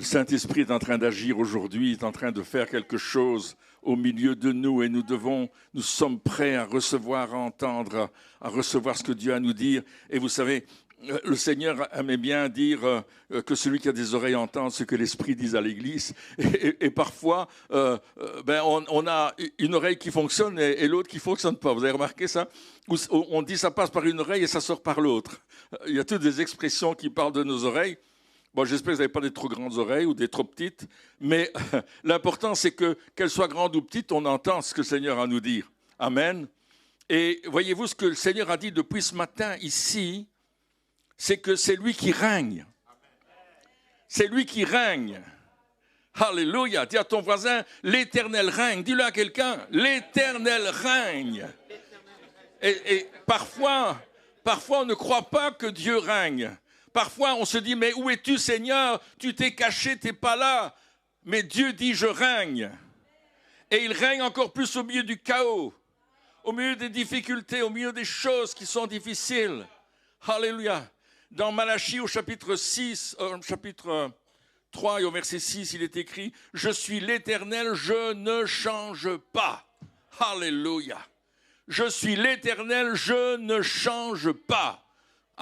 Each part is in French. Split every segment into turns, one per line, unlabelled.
Le Saint-Esprit est en train d'agir aujourd'hui, est en train de faire quelque chose au milieu de nous et nous sommes prêts à recevoir, à entendre, à recevoir ce que Dieu a à nous dire. Et vous savez, le Seigneur aimait bien dire que celui qui a des oreilles entende ce que l'Esprit dit à l'Église. Et parfois, on a une oreille qui fonctionne et l'autre qui ne fonctionne pas. Vous avez remarqué ça? On dit ça passe par une oreille et ça sort par l'autre. Il y a toutes des expressions qui parlent de nos oreilles. Bon, j'espère que vous n'avez pas des trop grandes oreilles ou des trop petites, mais l'important, c'est que, qu'elles soient grandes ou petites, on entend ce que le Seigneur a à nous dire. Amen. Et voyez-vous, ce que le Seigneur a dit depuis ce matin ici, c'est que c'est lui qui règne. C'est lui qui règne. Alléluia. Dis à ton voisin, l'Éternel règne. Dis-le à quelqu'un, l'Éternel règne. Et parfois, on ne croit pas que Dieu règne. Parfois, on se dit, mais où es-tu, Seigneur? Tu t'es caché, tu n'es pas là. Mais Dieu dit, je règne. Et il règne encore plus au milieu du chaos, au milieu des difficultés, au milieu des choses qui sont difficiles. Alléluia. Dans Malachie, au chapitre 3 et au verset 6, il est écrit, « Je suis l'Éternel, je ne change pas. » Alléluia. Je suis l'Éternel, je ne change pas.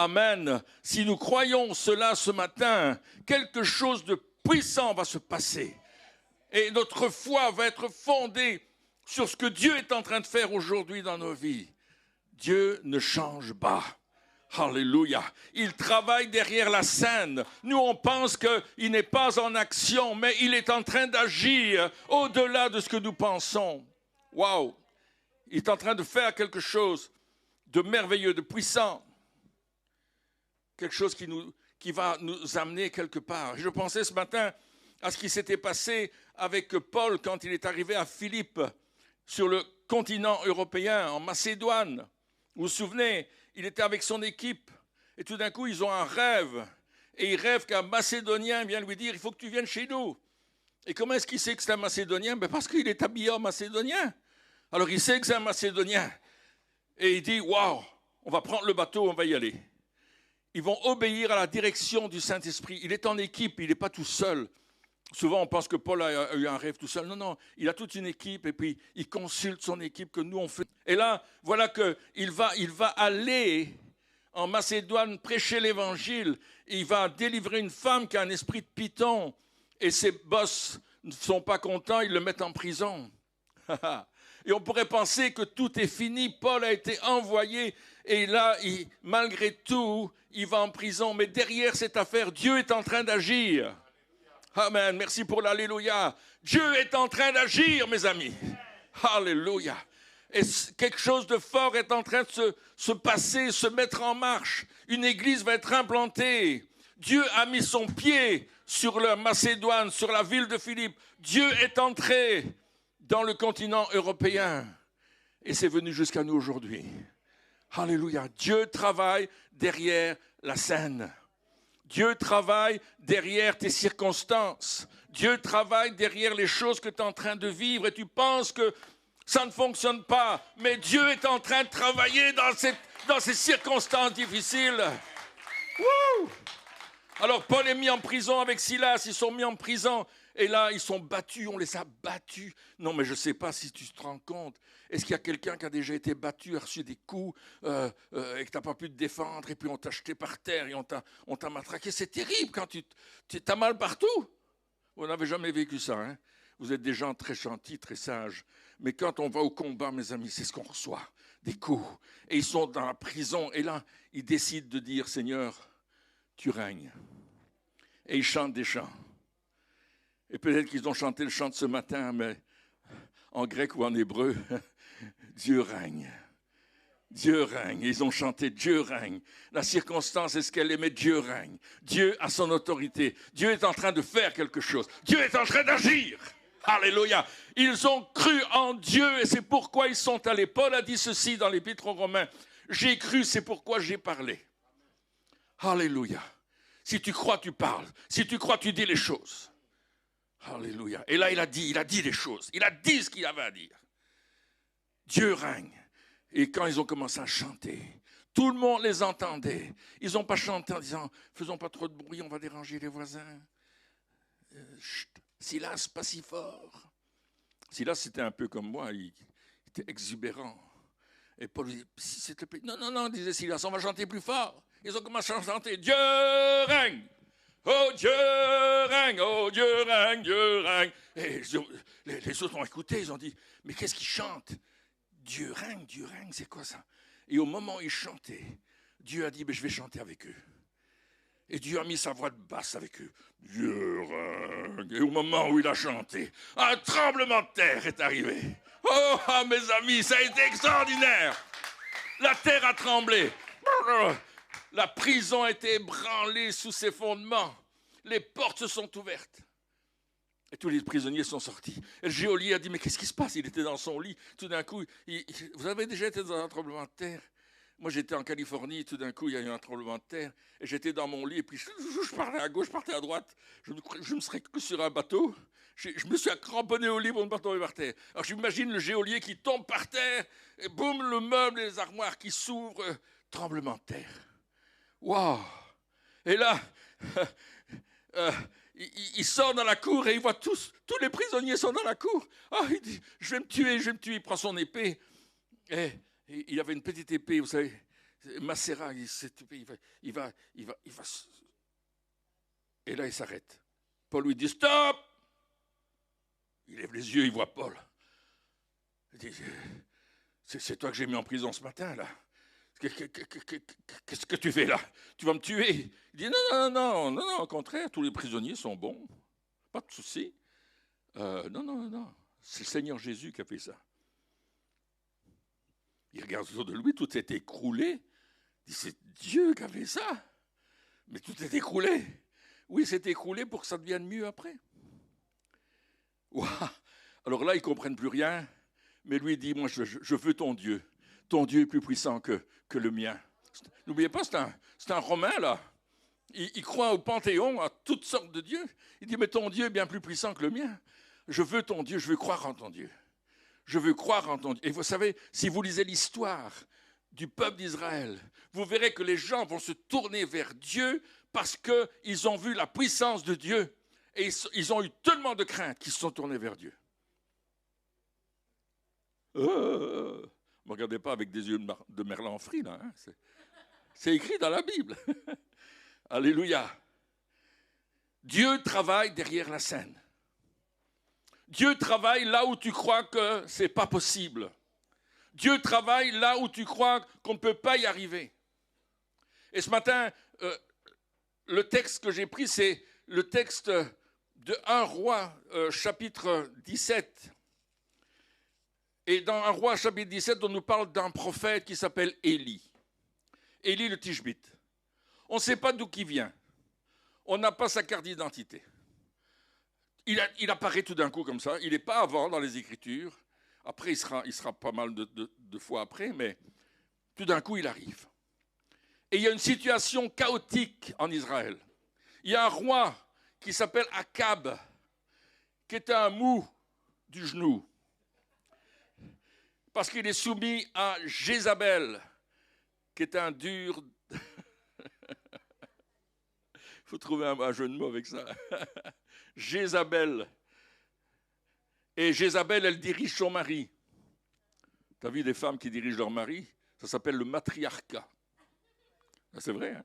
Amen. Si nous croyons cela ce matin, quelque chose de puissant va se passer. Et notre foi va être fondée sur ce que Dieu est en train de faire aujourd'hui dans nos vies. Dieu ne change pas. Alléluia. Il travaille derrière la scène. Nous, on pense qu'il n'est pas en action, mais il est en train d'agir au-delà de ce que nous pensons. Waouh! Il est en train de faire quelque chose de merveilleux, de puissant. Quelque chose qui va nous amener quelque part. Je pensais ce matin à ce qui s'était passé avec Paul quand il est arrivé à Philippe, sur le continent européen, en Macédoine. Vous vous souvenez, il était avec son équipe et tout d'un coup, ils ont un rêve. Et il rêve qu'un Macédonien vient lui dire, il faut que tu viennes chez nous. Et comment est-ce qu'il sait que c'est un Macédonien? Parce qu'il est habillé en Macédonien. Alors il sait que c'est un Macédonien. Et il dit, waouh, on va prendre le bateau, on va y aller. Ils vont obéir à la direction du Saint-Esprit. Il est en équipe, il n'est pas tout seul. Souvent, on pense que Paul a eu un rêve tout seul. Non, non, il a toute une équipe et puis il consulte son équipe que nous, on fait. Et là, voilà qu'il va aller en Macédoine prêcher l'Évangile. Il va délivrer une femme qui a un esprit de python. Et ses boss ne sont pas contents, ils le mettent en prison. Et on pourrait penser que tout est fini. Paul a été envoyé et là, malgré tout, il va en prison. Mais derrière cette affaire, Dieu est en train d'agir. Amen. Merci pour l'alléluia. Dieu est en train d'agir, mes amis. Alléluia. Et quelque chose de fort est en train de se passer, se mettre en marche. Une église va être implantée. Dieu a mis son pied sur la Macédoine, sur la ville de Philippe. Dieu est entré dans le continent européen. Et c'est venu jusqu'à nous aujourd'hui. Alléluia. Dieu travaille derrière la scène. Dieu travaille derrière tes circonstances. Dieu travaille derrière les choses que tu es en train de vivre et tu penses que ça ne fonctionne pas. Mais Dieu est en train de travailler dans ces circonstances difficiles. Wouh! Alors Paul est mis en prison avec Silas, ils sont mis en prison. Et là, ils sont battus, on les a battus. Non, mais je ne sais pas si tu te rends compte. Est-ce qu'il y a quelqu'un qui a déjà été battu, a reçu des coups et que tu n'as pas pu te défendre et puis on t'a jeté par terre et on t'a matraqué? C'est terrible quand tu as mal partout. Vous n'avez jamais vécu ça, hein? Vous êtes des gens très gentils, très sages. Mais quand on va au combat, mes amis, c'est ce qu'on reçoit, des coups. Et ils sont dans la prison et là, ils décident de dire, Seigneur, tu règnes. Et ils chantent des chants. Et peut-être qu'ils ont chanté le chant de ce matin, mais en grec ou en hébreu, Dieu règne. Dieu règne. Ils ont chanté Dieu règne. La circonstance est ce qu'elle est, mais Dieu règne. Dieu a son autorité. Dieu est en train de faire quelque chose. Dieu est en train d'agir. Alléluia. Ils ont cru en Dieu et c'est pourquoi ils sont allés. Paul a dit ceci dans l'Épître aux Romains. J'ai cru, c'est pourquoi j'ai parlé. Alléluia. Si tu crois, tu parles. Si tu crois, tu dis les choses. Alléluia. Et là, il a dit les choses. Il a dit ce qu'il avait à dire. Dieu règne. Et quand ils ont commencé à chanter, tout le monde les entendait. Ils n'ont pas chanté en disant, faisons pas trop de bruit, on va déranger les voisins. chut, Silas, pas si fort. Silas, c'était un peu comme moi, il était exubérant. Et Paul lui dit, s'il te plaît, non, disait Silas, on va chanter plus fort. Ils ont commencé à chanter, Dieu règne, oh Dieu règne, oh Dieu règne, Dieu règne. Et les autres ont écouté, ils ont dit, mais qu'est-ce qu'ils chantent? Dieu règne, c'est quoi ça? Et au moment où ils chantaient, Dieu a dit, je vais chanter avec eux. Et Dieu a mis sa voix de basse avec eux. Dieu règne. Et au moment où il a chanté, un tremblement de terre est arrivé. Oh, mes amis, ça a été extraordinaire. La terre a tremblé. La prison a été ébranlée sous ses fondements. Les portes se sont ouvertes. Et tous les prisonniers sont sortis. Et le geôlier a dit, mais qu'est-ce qui se passe? Il était dans son lit. Tout d'un coup, vous avez déjà été dans un tremblement de terre? Moi, j'étais en Californie, tout d'un coup, il y a eu un tremblement de terre, et j'étais dans mon lit, et puis je partais à gauche, je partais à droite. Je me serais cru sur un bateau. Je me suis cramponné au lit pour ne pas tomber par terre. Alors, j'imagine le geôlier qui tombe par terre, et boum, le meuble et les armoires qui s'ouvrent. Tremblement de terre. Waouh! Et là, il sort dans la cour, et il voit tous les prisonniers sont dans la cour. Ah, il dit, je vais me tuer. Il prend son épée, et il avait une petite épée, vous savez, Macérat, cette épée, il va. Et là, il s'arrête. Paul lui dit, stop! Il lève les yeux, il voit Paul. Il dit, c'est toi que j'ai mis en prison ce matin, là. Qu'est-ce que tu fais là? Tu vas me tuer? Il dit, non, au contraire, tous les prisonniers sont bons. Pas de souci. Non. C'est le Seigneur Jésus qui a fait ça. Il regarde autour de lui, tout est écroulé. Il dit, c'est Dieu qui a fait ça. Mais tout est écroulé. Oui, c'est écroulé pour que ça devienne mieux après. Ouah. Alors là, ils ne comprennent plus rien. Mais lui dit, moi, je veux ton Dieu. Ton Dieu est plus puissant que le mien. N'oubliez pas, c'est un Romain, là. Il croit au Panthéon, à toutes sortes de dieux. Il dit, mais ton Dieu est bien plus puissant que le mien. Je veux ton Dieu, je veux croire en ton Dieu. Je veux croire en ton Dieu. Et vous savez, si vous lisez l'histoire du peuple d'Israël, vous verrez que les gens vont se tourner vers Dieu parce qu'ils ont vu la puissance de Dieu. Et ils ont eu tellement de crainte qu'ils se sont tournés vers Dieu. Ne me regardez pas avec des yeux de Merlan en frit, là. Hein. C'est écrit dans la Bible. Alléluia. Dieu travaille derrière la scène. Dieu travaille là où tu crois que ce n'est pas possible. Dieu travaille là où tu crois qu'on ne peut pas y arriver. Et ce matin, le texte que j'ai pris, c'est le texte de 1 Roi, chapitre 17. Et dans 1 Roi, chapitre 17, on nous parle d'un prophète qui s'appelle Élie. Élie le Tishbite. On ne sait pas d'où il vient. On n'a pas sa carte d'identité. Il apparaît tout d'un coup comme ça. Il n'est pas avant dans les Écritures. Après, il sera pas mal de fois après, mais tout d'un coup, il arrive. Et il y a une situation chaotique en Israël. Il y a un roi qui s'appelle Akab, qui est un mou du genou, parce qu'il est soumis à Jézabel, qui est un dur... Il faut trouver un jeu de mots avec ça. Jézabel. Et Jézabel, elle dirige son mari. Tu as vu des femmes qui dirigent leur mari? Ça s'appelle le matriarcat. C'est vrai, hein?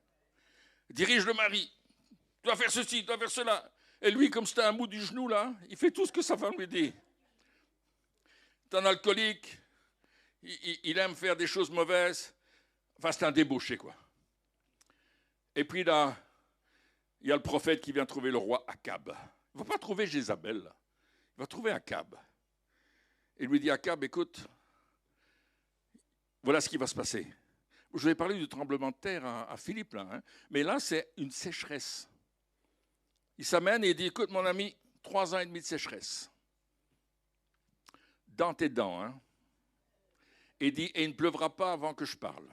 Dirige le mari. Tu dois faire ceci, tu dois faire cela. Et lui, comme c'était un mou du genou, là, il fait tout ce que sa femme lui dit. C'est un alcoolique. Il aime faire des choses mauvaises. Enfin, c'est un débauché, quoi. Et puis là, il y a le prophète qui vient trouver le roi Akab. Il ne va pas trouver Jézabel, là. Il va trouver Akab. Et lui dit, Akab, écoute, voilà ce qui va se passer. Je vous ai parlé du tremblement de terre à Philippe, là, hein, mais là, c'est une sécheresse. Il s'amène et il dit, écoute, mon ami, 3 ans et demi de sécheresse. Dans tes dents, hein. Et il dit, et il ne pleuvra pas avant que je parle.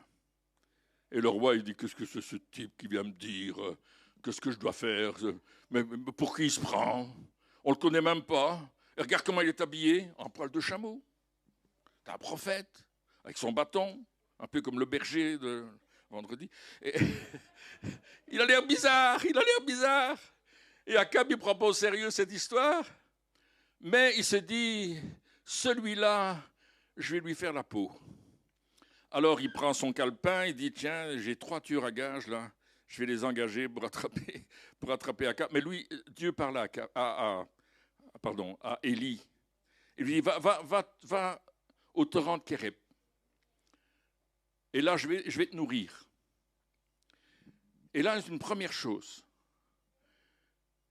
Et le roi, il dit, qu'est-ce que c'est ce type qui vient me dire, qu'est-ce que je dois faire, mais pour qui il se prend? On ne le connaît même pas. Et regarde comment il est habillé, en poil de chameau. C'est un prophète, avec son bâton, un peu comme le berger de vendredi. Et il a l'air bizarre, Et Akab, il ne prend pas au sérieux cette histoire, mais il se dit, celui-là, je vais lui faire la peau. Alors il prend son calepin, il dit, tiens, j'ai 3 tueurs à gages là, je vais les engager pour attraper Akab. Mais lui, Dieu parle à Élie. Il lui dit, va au torrent de Kéreb. Et là, je vais te nourrir. Et là, c'est une première chose.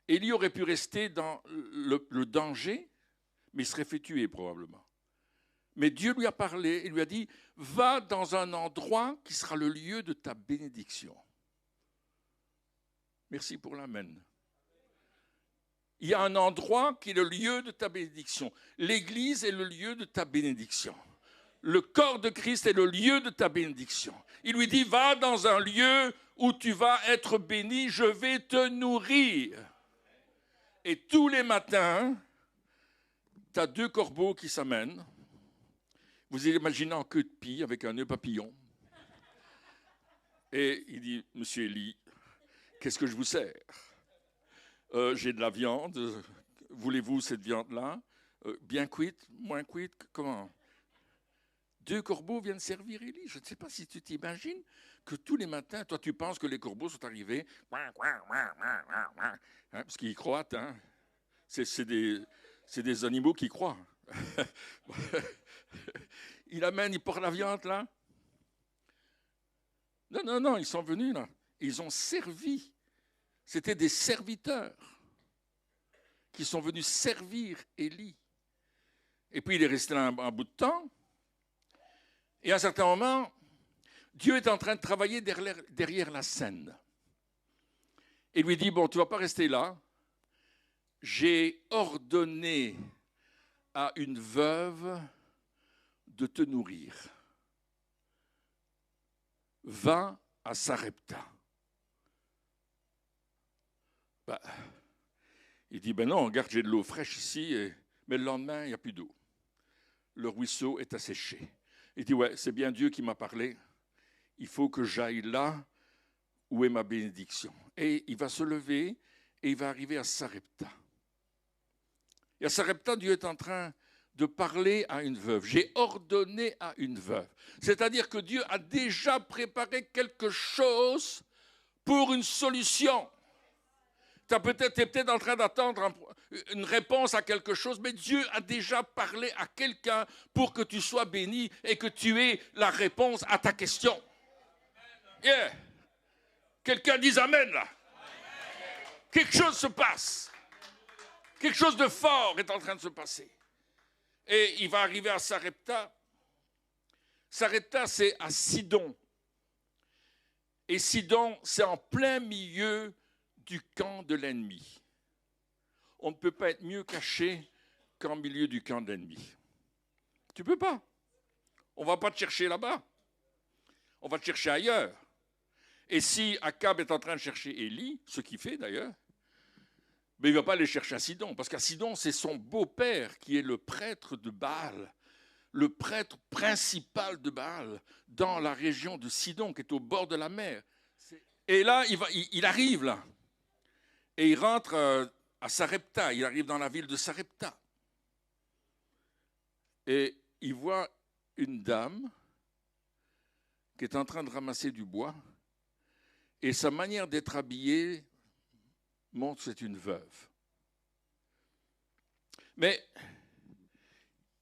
Élie aurait pu rester dans le danger, mais il serait fait tuer probablement. Mais Dieu lui a parlé, il lui a dit, va dans un endroit qui sera le lieu de ta bénédiction. Merci pour l'amen. Il y a un endroit qui est le lieu de ta bénédiction. L'Église est le lieu de ta bénédiction. Le corps de Christ est le lieu de ta bénédiction. Il lui dit, va dans un lieu où tu vas être béni, je vais te nourrir. Et tous les matins, tu as 2 corbeaux qui s'amènent. Vous imaginez en queue de pie avec un nœud papillon. Et il dit, monsieur Élie, qu'est-ce que je vous sers? J'ai de la viande. Voulez-vous cette viande-là? Bien cuite, moins cuite, comment? 2 corbeaux viennent servir Élie. Je ne sais pas si tu t'imagines que tous les matins, toi tu penses que les corbeaux sont arrivés, hein, parce qu'ils croient, hein. C'est des animaux qui croient. Il amène, il porte la viande là. Non, ils sont venus là. Ils ont servi. C'était des serviteurs qui sont venus servir Élie. Et puis il est resté là un bout de temps. Et à un certain moment, Dieu est en train de travailler derrière la scène. Et lui dit, bon, tu ne vas pas rester là. J'ai ordonné à une veuve de te nourrir. Va à Sarepta. Il dit, ben non, regarde, j'ai de l'eau fraîche ici, mais le lendemain, il n'y a plus d'eau. Le ruisseau est asséché. Il dit, ouais, c'est bien Dieu qui m'a parlé. Il faut que j'aille là où est ma bénédiction. Et il va se lever et il va arriver à Sarepta. Et à Sarepta, Dieu est en train de parler à une veuve. J'ai ordonné à une veuve. C'est-à-dire que Dieu a déjà préparé quelque chose pour une solution. Tu es peut-être en train d'attendre une réponse à quelque chose, mais Dieu a déjà parlé à quelqu'un pour que tu sois béni et que tu aies la réponse à ta question. Yeah. Quelqu'un dise Amen là. Quelque chose se passe. Quelque chose de fort est en train de se passer. Et il va arriver à Sarepta. Sarepta, c'est à Sidon. Et Sidon, c'est en plein milieu du camp de l'ennemi. On ne peut pas être mieux caché qu'en milieu du camp de l'ennemi. Tu ne peux pas. On ne va pas te chercher là-bas. On va te chercher ailleurs. Et si Akab est en train de chercher Élie, ce qu'il fait d'ailleurs, mais il ne va pas aller chercher à Sidon, parce qu'à Sidon, c'est son beau-père qui est le prêtre de Baal, le prêtre principal de Baal, dans la région de Sidon, qui est au bord de la mer. Et là, il arrive là, et il rentre à Sarepta, il arrive dans la ville de Sarepta. Et il voit une dame qui est en train de ramasser du bois, et sa manière d'être habillée montre que c'est une veuve. Mais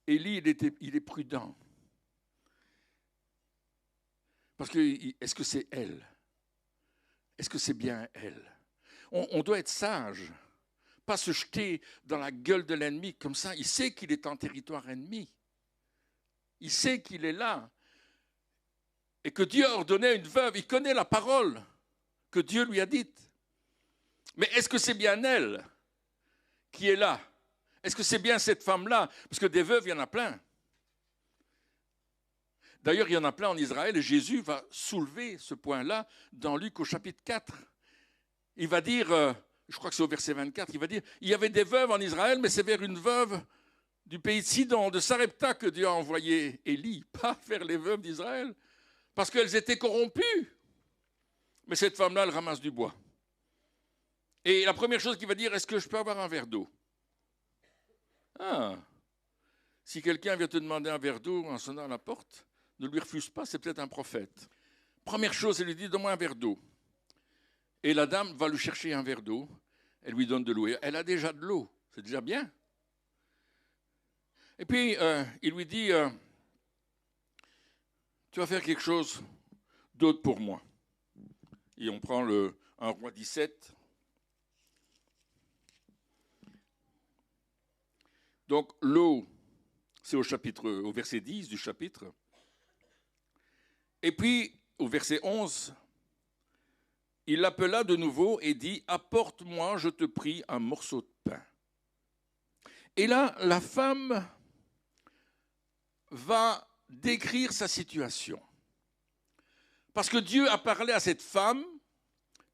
Élie, il est prudent. Parce que, est-ce que c'est elle? Est-ce que c'est bien elle? On doit être sage, pas se jeter dans la gueule de l'ennemi comme ça. Il sait qu'il est en territoire ennemi. Il sait qu'il est là. Et que Dieu a ordonné à une veuve, il connaît la parole que Dieu lui a dite. Mais est-ce que c'est bien elle qui est là? Est-ce que c'est bien cette femme-là? Parce que des veuves, il y en a plein. D'ailleurs, il y en a plein en Israël et Jésus va soulever ce point-là dans Luc au chapitre 4. Il va dire, je crois que c'est au verset 24, il va dire, il y avait des veuves en Israël, mais c'est vers une veuve du pays de Sidon, de Sarepta, que Dieu a envoyé Élie, pas vers les veuves d'Israël, parce qu'elles étaient corrompues. Mais cette femme-là, elle ramasse du bois. Et la première chose qu'il va dire, est-ce que je peux avoir un verre d'eau? Ah, si quelqu'un vient te demander un verre d'eau en sonnant à la porte, ne lui refuse pas, c'est peut-être un prophète. Première chose, elle lui dit, donne-moi un verre d'eau. Et la dame va lui chercher un verre d'eau, elle lui donne de l'eau. Elle a déjà de l'eau, c'est déjà bien. Et puis, il lui dit, tu vas faire quelque chose d'autre pour moi. Et on prend 1 Roi 17. Donc, l'eau, c'est au verset 10 du chapitre. Et puis, au verset 11, il l'appela de nouveau et dit, apporte-moi, je te prie, un morceau de pain. Et là, la femme va décrire sa situation. Parce que Dieu a parlé à cette femme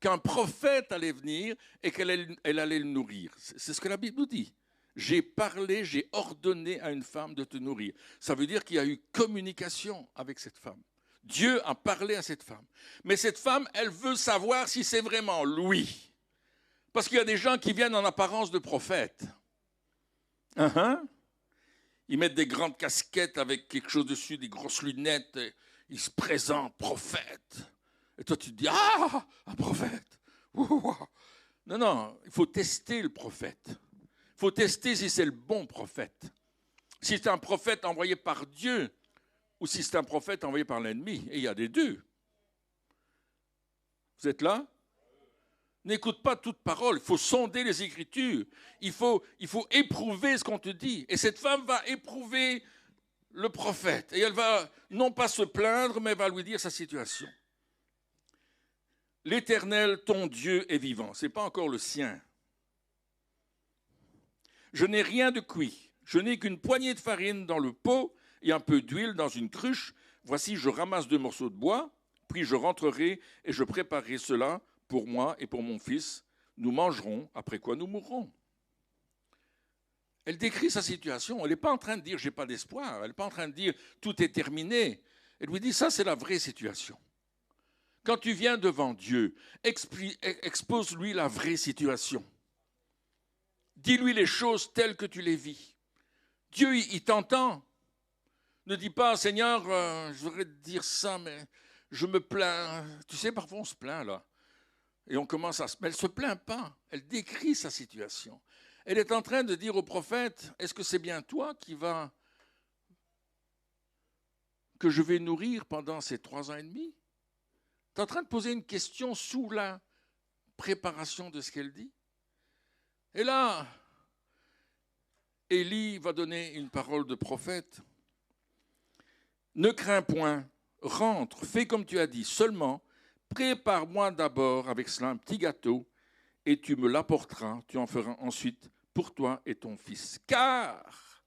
qu'un prophète allait venir et qu'elle allait le nourrir. C'est ce que la Bible nous dit. J'ai parlé, j'ai ordonné à une femme de te nourrir. Ça veut dire qu'il y a eu communication avec cette femme. Dieu a parlé à cette femme. Mais cette femme, elle veut savoir si c'est vraiment lui. Parce qu'il y a des gens qui viennent en apparence de prophète. Ils mettent des grandes casquettes avec quelque chose dessus, des grosses lunettes. Et ils se présentent prophète. Et toi, tu te dis, ah, un prophète. Non, non, il faut tester le prophète. Il faut tester si c'est le bon prophète. Si c'est un prophète envoyé par Dieu ou si c'est un prophète envoyé par l'ennemi. Et il y a des deux. Vous êtes là? N'écoute pas toute parole. Il faut sonder les Écritures. Il faut éprouver ce qu'on te dit. Et cette femme va éprouver le prophète. Et elle va non pas se plaindre, mais elle va lui dire sa situation. L'Éternel, ton Dieu, est vivant. Ce n'est pas encore le sien. Je n'ai rien de cuit. Je n'ai qu'une poignée de farine dans le pot et un peu d'huile dans une cruche. Voici, je ramasse 2 morceaux de bois, puis je rentrerai et je préparerai cela pour moi et pour mon fils. Nous mangerons, après quoi nous mourrons. Elle décrit sa situation. Elle n'est pas en train de dire « j'ai pas d'espoir ». Elle n'est pas en train de dire « tout est terminé ». Elle lui dit « ça, c'est la vraie situation ». Quand tu viens devant Dieu, expose-lui la vraie situation. Dis-lui les choses telles que tu les vis. Dieu, il t'entend. Ne dis pas, Seigneur, je voudrais te dire ça, mais je me plains. Tu sais, parfois on se plaint là. Et on commence à se... Mais elle ne se plaint pas. Elle décrit sa situation. Elle est en train de dire au prophète, est-ce que c'est bien toi que je vais nourrir pendant ces 3 ans et demi? Tu es en train de poser une question sous la préparation de ce qu'elle dit. Et là, Élie va donner une parole de prophète. Ne crains point, rentre, fais comme tu as dit, seulement prépare-moi d'abord avec cela un petit gâteau et tu me l'apporteras, tu en feras ensuite pour toi et ton fils. Car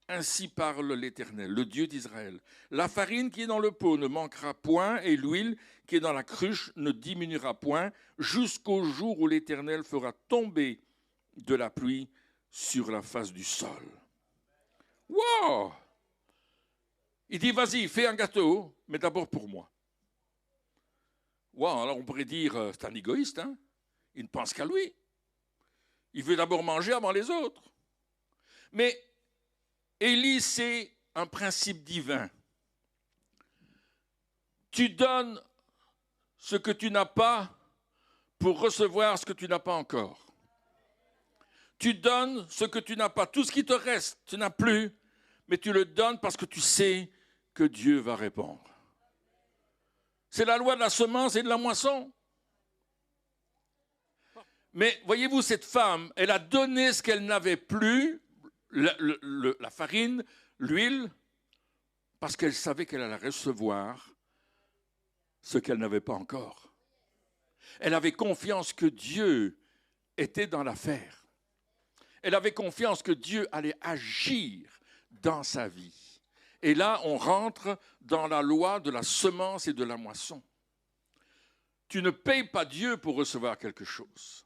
ainsi parle l'Éternel, le Dieu d'Israël. La farine qui est dans le pot ne manquera point et l'huile qui est dans la cruche ne diminuera point jusqu'au jour où l'Éternel fera tomber de la pluie sur la face du sol. Wow! Il dit, vas-y, fais un gâteau, mais d'abord pour moi. Wow, alors on pourrait dire, c'est un égoïste, hein? Il ne pense qu'à lui. Il veut d'abord manger avant les autres. Mais Élie, c'est un principe divin. Tu donnes ce que tu n'as pas pour recevoir ce que tu n'as pas encore. Tu donnes ce que tu n'as pas. Tout ce qui te reste, tu n'as plus, mais tu le donnes parce que tu sais que Dieu va répondre. C'est la loi de la semence et de la moisson. Mais voyez-vous, cette femme, elle a donné ce qu'elle n'avait plus, la farine, l'huile, parce qu'elle savait qu'elle allait recevoir ce qu'elle n'avait pas encore. Elle avait confiance que Dieu était dans l'affaire. Elle avait confiance que Dieu allait agir dans sa vie. Et là, on rentre dans la loi de la semence et de la moisson. Tu ne payes pas Dieu pour recevoir quelque chose,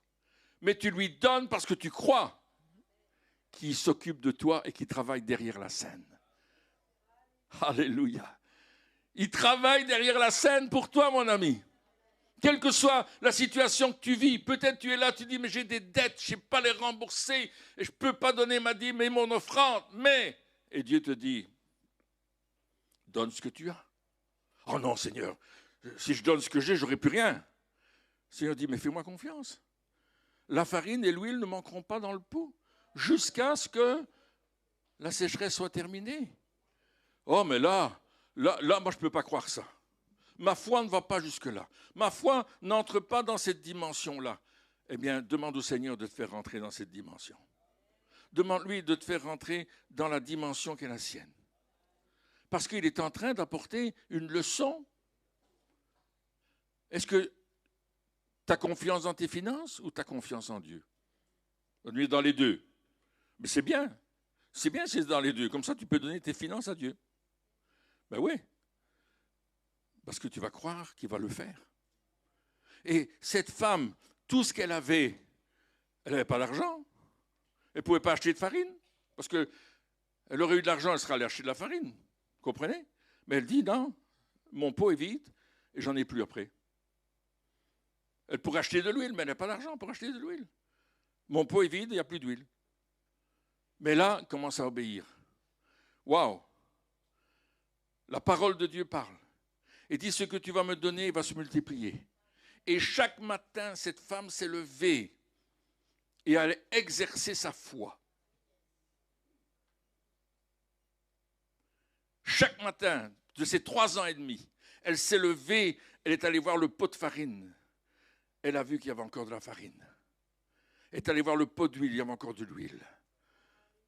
mais tu lui donnes parce que tu crois qu'il s'occupe de toi et qu'il travaille derrière la scène. Alléluia. Il travaille derrière la scène pour toi, mon ami. Quelle que soit la situation que tu vis, peut-être tu es là, tu dis, mais j'ai des dettes, je ne sais pas les rembourser, et je ne peux pas donner ma dîme et mon offrande, mais... Et Dieu te dit, donne ce que tu as. Oh non, Seigneur, si je donne ce que j'ai, je n'aurai plus rien. Le Seigneur dit, mais fais-moi confiance. La farine et l'huile ne manqueront pas dans le pot, jusqu'à ce que la sécheresse soit terminée. Oh, mais là, moi, je ne peux pas croire ça. Ma foi ne va pas jusque-là. Ma foi n'entre pas dans cette dimension-là. Eh bien, demande au Seigneur de te faire rentrer dans cette dimension. Demande-lui de te faire rentrer dans la dimension qui est la sienne. Parce qu'il est en train d'apporter une leçon. Est-ce que tu as confiance dans tes finances ou tu as confiance en Dieu? On est dans les deux. Mais c'est bien. C'est bien si c'est dans les deux. Comme ça, tu peux donner tes finances à Dieu. Ben oui. Parce que tu vas croire qu'il va le faire. Et cette femme, tout ce qu'elle avait, elle n'avait pas d'argent. Elle ne pouvait pas acheter de farine. Parce qu'elle aurait eu de l'argent, elle serait allée acheter de la farine. Vous comprenez? Mais elle dit, non, mon pot est vide et j'en ai plus après. Elle pourrait acheter de l'huile, mais elle n'a pas d'argent pour acheter de l'huile. Mon pot est vide, il n'y a plus d'huile. Mais là, elle commence à obéir. Waouh! La parole de Dieu parle. Et dit, ce que tu vas me donner va se multiplier. Et chaque matin, cette femme s'est levée et elle a exercé sa foi. Chaque matin, de ses 3 ans et demi, elle s'est levée, elle est allée voir le pot de farine. Elle a vu qu'il y avait encore de la farine. Elle est allée voir le pot d'huile, il y avait encore de l'huile.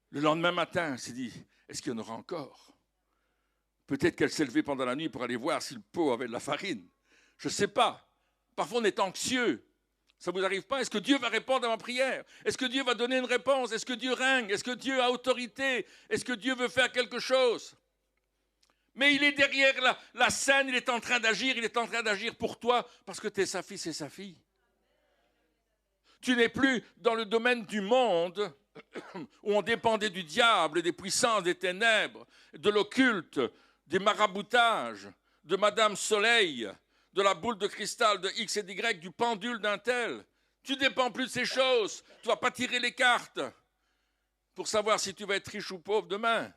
Le lendemain matin, elle s'est dit, est-ce qu'il y en aura encore? Peut-être qu'elle s'est levée pendant la nuit pour aller voir si le pot avait de la farine. Je ne sais pas. Parfois, on est anxieux. Ça ne vous arrive pas? Est-ce que Dieu va répondre à ma prière? Est-ce que Dieu va donner une réponse? Est-ce que Dieu règne? Est-ce que Dieu a autorité? Est-ce que Dieu veut faire quelque chose? Mais il est derrière la scène, il est en train d'agir, il est en train d'agir pour toi parce que tu es sa fille et sa fille. Tu n'es plus dans le domaine du monde où on dépendait du diable, des puissances, des ténèbres, de l'occulte, des maraboutages, de Madame Soleil, de la boule de cristal de X et d'Y, du pendule d'un tel. Tu ne dépends plus de ces choses. Tu ne vas pas tirer les cartes pour savoir si tu vas être riche ou pauvre demain.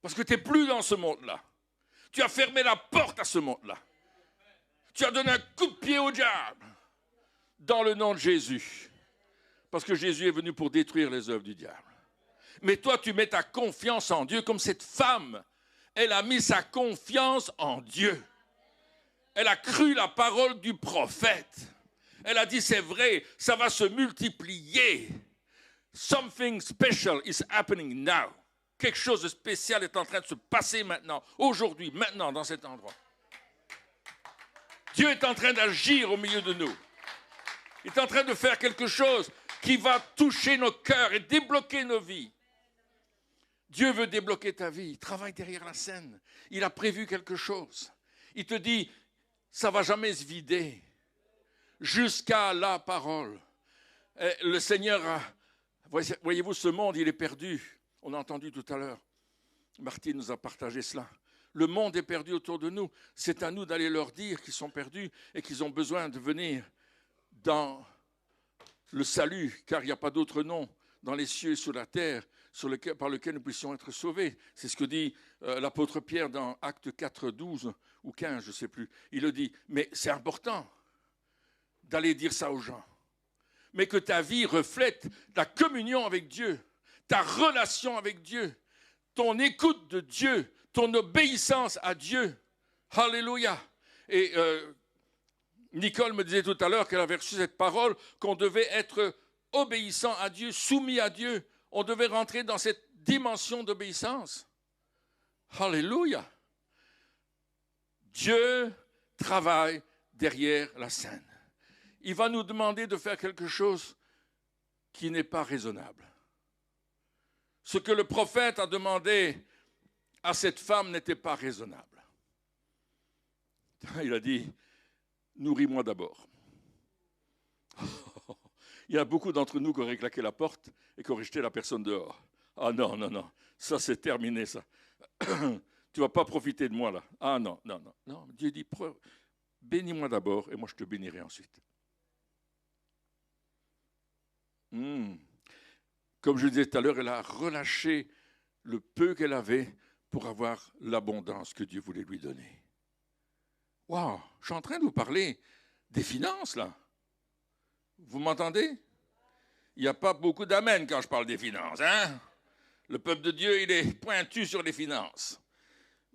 Parce que tu n'es plus dans ce monde-là. Tu as fermé la porte à ce monde-là. Tu as donné un coup de pied au diable dans le nom de Jésus. Parce que Jésus est venu pour détruire les œuvres du diable. Mais toi, tu mets ta confiance en Dieu comme cette femme. Elle a mis sa confiance en Dieu. Elle a cru la parole du prophète. Elle a dit, c'est vrai, ça va se multiplier. Something special is happening now. Quelque chose de spécial est en train de se passer maintenant, aujourd'hui, maintenant, dans cet endroit. Dieu est en train d'agir au milieu de nous. Il est en train de faire quelque chose qui va toucher nos cœurs et débloquer nos vies. Dieu veut débloquer ta vie. Il travaille derrière la scène. Il a prévu quelque chose. Il te dit, ça ne va jamais se vider jusqu'à la parole. Et le Seigneur, voyez-vous, ce monde, il est perdu. On a entendu tout à l'heure. Martine nous a partagé cela. Le monde est perdu autour de nous. C'est à nous d'aller leur dire qu'ils sont perdus et qu'ils ont besoin de venir dans le salut, car il n'y a pas d'autre nom dans les cieux et sur la terre par lequel nous puissions être sauvés. C'est ce que dit l'apôtre Pierre dans Actes 4, 12 ou 15, je ne sais plus. Il le dit, mais c'est important d'aller dire ça aux gens. Mais que ta vie reflète ta communion avec Dieu, ta relation avec Dieu, ton écoute de Dieu, ton obéissance à Dieu. Alléluia. Et Nicole me disait tout à l'heure qu'elle avait reçu cette parole, qu'on devait être obéissant à Dieu, soumis à Dieu. On devait rentrer dans cette dimension d'obéissance. Alléluia. Dieu travaille derrière la scène. Il va nous demander de faire quelque chose qui n'est pas raisonnable. Ce que le prophète a demandé à cette femme n'était pas raisonnable. Il a dit, nourris-moi d'abord. Il y a beaucoup d'entre nous qui auraient claqué la porte et qui auraient jeté la personne dehors. Ah non, non, non, ça c'est terminé ça. Tu ne vas pas profiter de moi là. Ah non, non, non. Non, Dieu dit, bénis-moi d'abord et moi je te bénirai ensuite. Comme je disais tout à l'heure, elle a relâché le peu qu'elle avait pour avoir l'abondance que Dieu voulait lui donner. Waouh, je suis en train de vous parler des finances là. Vous m'entendez? Il n'y a pas beaucoup d'amen quand je parle des finances, hein? Le peuple de Dieu, il est pointu sur les finances.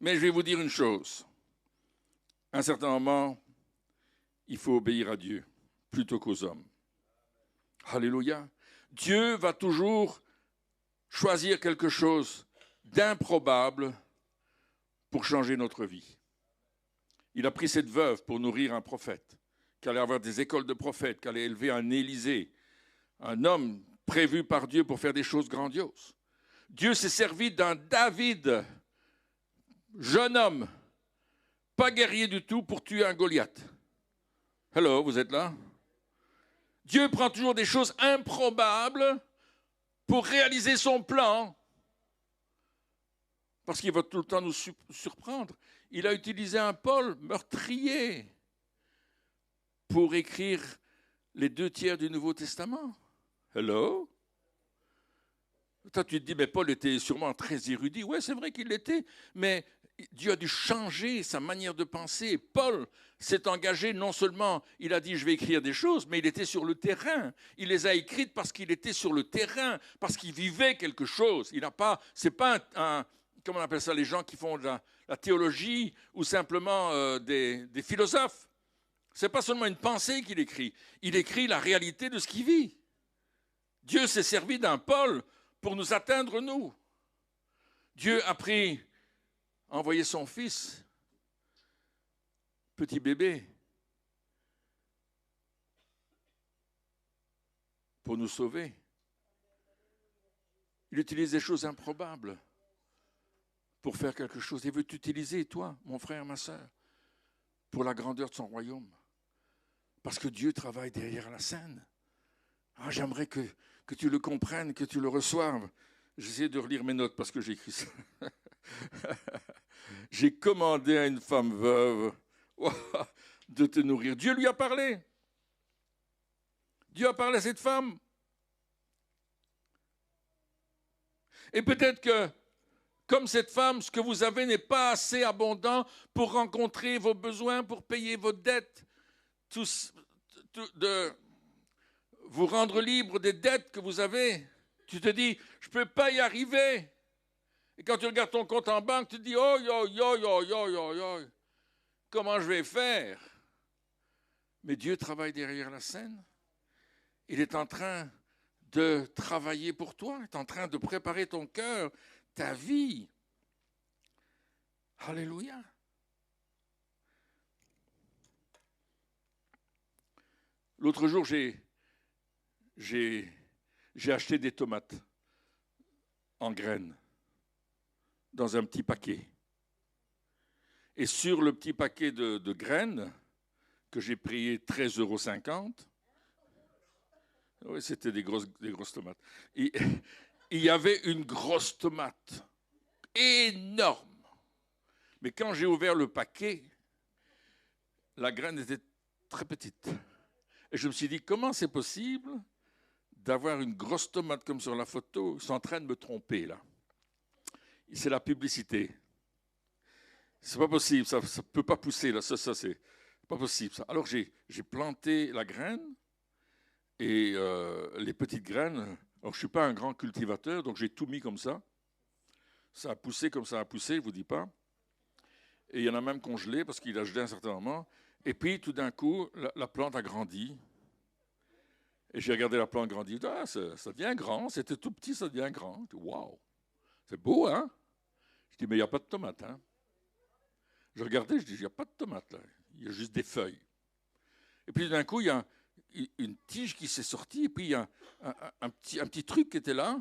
Mais je vais vous dire une chose. À un certain moment, il faut obéir à Dieu plutôt qu'aux hommes. Alléluia. Dieu va toujours choisir quelque chose d'improbable pour changer notre vie. Il a pris cette veuve pour nourrir un prophète, qui allait avoir des écoles de prophètes, qui allait élever un Élisée, un homme prévu par Dieu pour faire des choses grandioses. Dieu s'est servi d'un David, jeune homme, pas guerrier du tout, pour tuer un Goliath. Hello, vous êtes là? Dieu prend toujours des choses improbables pour réaliser son plan, parce qu'il va tout le temps nous surprendre. Il a utilisé un Paul meurtrier pour écrire les 2 tiers du Nouveau Testament. Hello? Toi, tu te dis, mais Paul était sûrement très érudit. Oui, c'est vrai qu'il l'était, mais Dieu a dû changer sa manière de penser. Paul s'est engagé, non seulement, il a dit, je vais écrire des choses, mais il était sur le terrain. Il les a écrites parce qu'il était sur le terrain, parce qu'il vivait quelque chose. Il n'a pas, c'est pas comment on appelle ça, les gens qui font de la théologie ou simplement des philosophes. Ce n'est pas seulement une pensée qu'il écrit. Il écrit la réalité de ce qu'il vit. Dieu s'est servi d'un Paul pour nous atteindre, nous. Dieu a envoyé son fils, petit bébé, pour nous sauver. Il utilise des choses improbables pour faire quelque chose. Il veut t'utiliser, toi, mon frère, ma soeur, pour la grandeur de son royaume. Parce que Dieu travaille derrière la scène. Ah, j'aimerais que tu le comprennes, que tu le reçoives. J'essaie de relire mes notes parce que j'ai écrit ça. J'ai commandé à une femme veuve de te nourrir. Dieu lui a parlé. Dieu a parlé à cette femme. Et peut-être que, comme cette femme, ce que vous avez n'est pas assez abondant pour rencontrer vos besoins, pour payer vos dettes, de vous rendre libre des dettes que vous avez. Tu te dis, je ne peux pas y arriver. Et quand tu regardes ton compte en banque, tu te dis, oh, yo, yo, yo, yo, yo, yo, comment je vais faire? Mais Dieu travaille derrière la scène. Il est en train de travailler pour toi. Il est en train de préparer ton cœur, ta vie. Alléluia. L'autre jour, j'ai acheté des tomates en graines dans un petit paquet. Et sur le petit paquet de graines, que j'ai payé 13,50 €, oui, c'était des grosses tomates, il y avait une grosse tomate, énorme. Mais quand j'ai ouvert le paquet, la graine était très petite. Et je me suis dit, comment c'est possible d'avoir une grosse tomate comme sur la photo? Ils sont en train de me tromper, là. C'est la publicité. C'est pas possible, ça ne peut pas pousser, là. Ça c'est pas possible, ça. Alors, j'ai planté la graine et les petites graines. Alors, je ne suis pas un grand cultivateur, donc j'ai tout mis comme ça. Ça a poussé comme ça a poussé, je ne vous dis pas. Et il y en a même congelé parce qu'il a gelé à un certain moment. Et puis, tout d'un coup, la plante a grandi. Et j'ai regardé la plante grandir. Ah, ça devient grand. C'était tout petit, ça devient grand. Waouh! C'est beau, hein? Je dis, mais il n'y a pas de tomates, hein? Je regardais, je dis, il n'y a pas de tomates, là. Il y a juste des feuilles. Et puis, d'un coup, il y a une tige qui s'est sortie. Et puis, il y a un petit truc qui était là.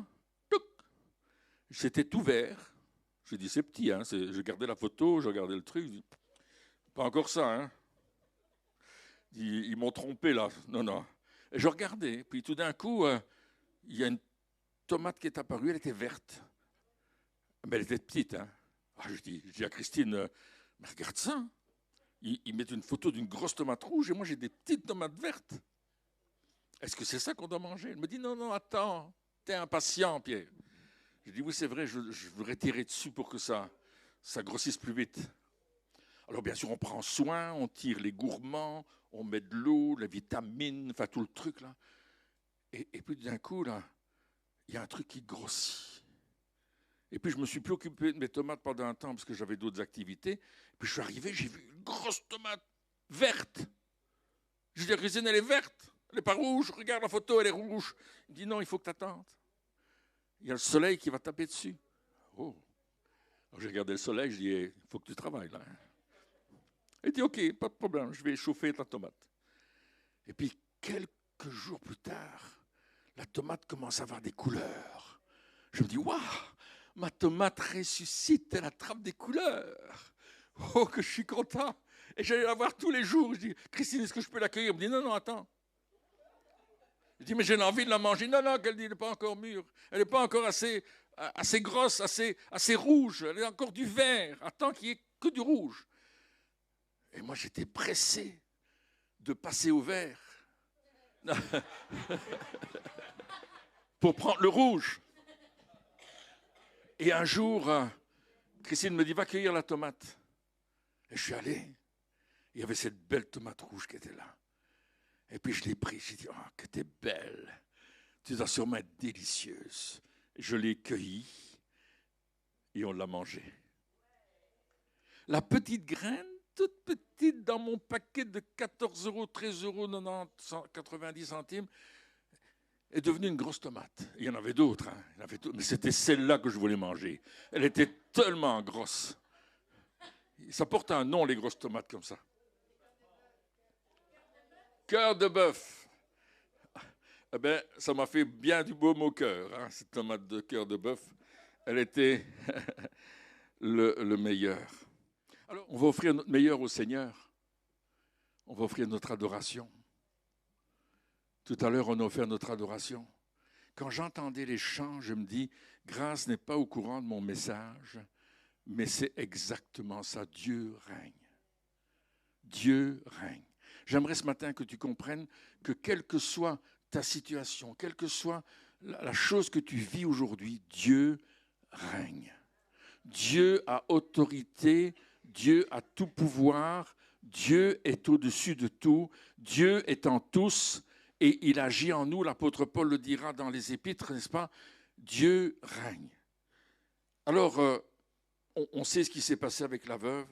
C'était tout vert. Je dis, c'est petit, hein? Je regardais la photo, je regardais le truc. Je dis, pas encore ça, hein? Ils m'ont trompé, là. Non, non. Et je regardais, puis tout d'un coup, il y a une tomate qui est apparue, elle était verte. Mais elle était petite, hein. Je dis à Christine, mais regarde ça. Ils mettent une photo d'une grosse tomate rouge et moi j'ai des petites tomates vertes. Est-ce que c'est ça qu'on doit manger? Elle me dit, non, non, attends, t'es impatient, Pierre. Je dis, oui, c'est vrai, je voudrais tirer dessus pour que ça grossisse plus vite. Alors bien sûr, on prend soin, on tire les gourmands, on met de l'eau, la vitamine, enfin tout le truc là. Et puis d'un coup, là, il y a un truc qui grossit. Et puis je me suis plus occupé de mes tomates pendant un temps parce que j'avais d'autres activités. Et puis je suis arrivé, j'ai vu une grosse tomate verte. Je dis à Christine, elle est verte, elle n'est pas rouge, regarde la photo, elle est rouge. Il dit non, il faut que tu attendes. Il y a le soleil qui va taper dessus. Oh. Alors j'ai regardé le soleil, je dis, il faut que tu travailles là. Il dit, ok, pas de problème, je vais chauffer ta tomate. Et puis quelques jours plus tard, la tomate commence à avoir des couleurs. Je me dis, waouh, ma tomate ressuscite, elle attrape des couleurs. Oh, que je suis content. Et j'allais la voir tous les jours. Je dis, Christine, est-ce que je peux l'accueillir? Elle me dit, non, non, attends. Je dis, mais j'ai envie de la manger. Non, non, qu'elle dit, elle n'est pas encore mûre. Elle n'est pas encore assez grosse, assez rouge. Elle est encore du vert. Attends qu'il n'y ait que du rouge. Et moi, j'étais pressé de passer au vert pour prendre le rouge. Et un jour, Christine me dit, va cueillir la tomate. Et je suis allé. Il y avait cette belle tomate rouge qui était là. Et puis je l'ai prise. J'ai dit, oh, que t'es belle. Tu dois sûrement être délicieuse. Je l'ai cueillie et on l'a mangée. La petite graine, toute petite, dans mon paquet de 14 €, 13 €, 90 centimes, est devenue une grosse tomate. Il y en avait d'autres, hein. Mais c'était celle-là que je voulais manger. Elle était tellement grosse. Ça porte un nom, les grosses tomates comme ça. Cœur de bœuf. Eh bien, ça m'a fait bien du baume au cœur, hein, cette tomate de cœur de bœuf. Elle était le meilleur. Alors, on va offrir notre meilleur au Seigneur. On va offrir notre adoration. Tout à l'heure, on a offert notre adoration. Quand j'entendais les chants, je me dis, grâce n'est pas au courant de mon message, mais c'est exactement ça. Dieu règne. Dieu règne. J'aimerais ce matin que tu comprennes que quelle que soit ta situation, quelle que soit la chose que tu vis aujourd'hui, Dieu règne. Dieu a autorité, Dieu a tout pouvoir, Dieu est au-dessus de tout, Dieu est en tous et il agit en nous. L'apôtre Paul le dira dans les Épîtres, n'est-ce pas? Dieu règne. Alors, on sait ce qui s'est passé avec la veuve.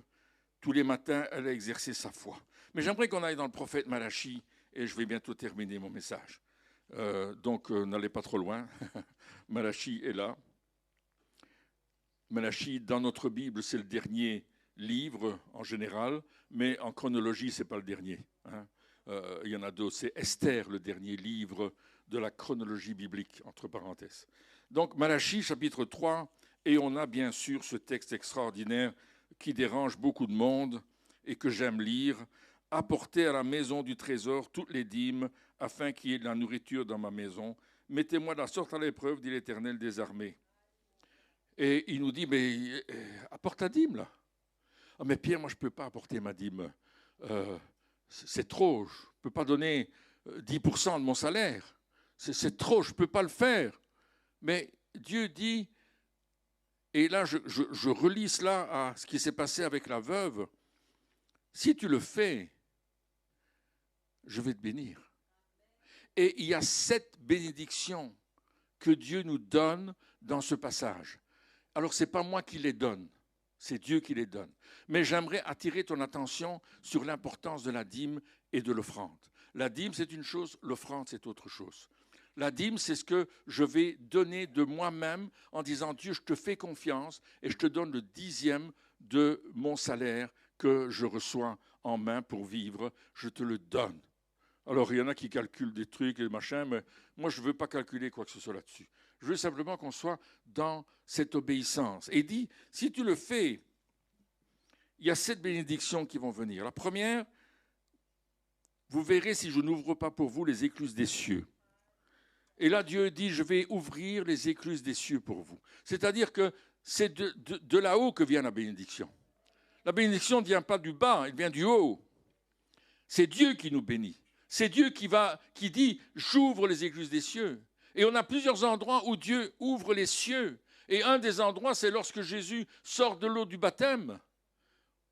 Tous les matins, elle a exercé sa foi. Mais j'aimerais qu'on aille dans le prophète Malachie, et je vais bientôt terminer mon message. Donc, n'allez pas trop loin. Malachie est là. Malachie, dans notre Bible, c'est le dernier livre en général, mais en chronologie, ce n'est pas le dernier. Hein. Il y en a d'autres. C'est Esther, le dernier livre de la chronologie biblique, entre parenthèses. Donc, Malachie, chapitre 3, et on a bien sûr ce texte extraordinaire qui dérange beaucoup de monde et que j'aime lire. « Apportez à la maison du trésor toutes les dîmes, afin qu'il y ait de la nourriture dans ma maison. Mettez-moi de la sorte à l'épreuve, dit l'Éternel des armées. » Et il nous dit, mais apporte ta dîme, là. Ah, mais Pierre, moi, je ne peux pas apporter ma dîme. C'est trop. Je ne peux pas donner 10% de mon salaire. C'est trop, je ne peux pas le faire. Mais Dieu dit, et là, je relis cela à ce qui s'est passé avec la veuve. Si tu le fais, je vais te bénir. Et il y a 7 bénédictions que Dieu nous donne dans ce passage. Alors, ce n'est pas moi qui les donne, c'est Dieu qui les donne. Mais j'aimerais attirer ton attention sur l'importance de la dîme et de l'offrande. La dîme, c'est une chose, l'offrande, c'est autre chose. La dîme, c'est ce que je vais donner de moi-même en disant, Dieu, je te fais confiance et je te donne le 10e de mon salaire que je reçois en main pour vivre, je te le donne. Alors, il y en a qui calculent des trucs et machin, mais moi, je ne veux pas calculer quoi que ce soit là-dessus. Je veux simplement qu'on soit dans cette obéissance. Et il dit, si tu le fais, il y a 7 bénédictions qui vont venir. La première, vous verrez si je n'ouvre pas pour vous les écluses des cieux. Et là, Dieu dit, je vais ouvrir les écluses des cieux pour vous. C'est-à-dire que c'est de là-haut que vient la bénédiction. La bénédiction ne vient pas du bas, elle vient du haut. C'est Dieu qui nous bénit. C'est Dieu qui dit « j'ouvre les écluses des cieux ». Et on a plusieurs endroits où Dieu ouvre les cieux. Et un des endroits, c'est lorsque Jésus sort de l'eau du baptême,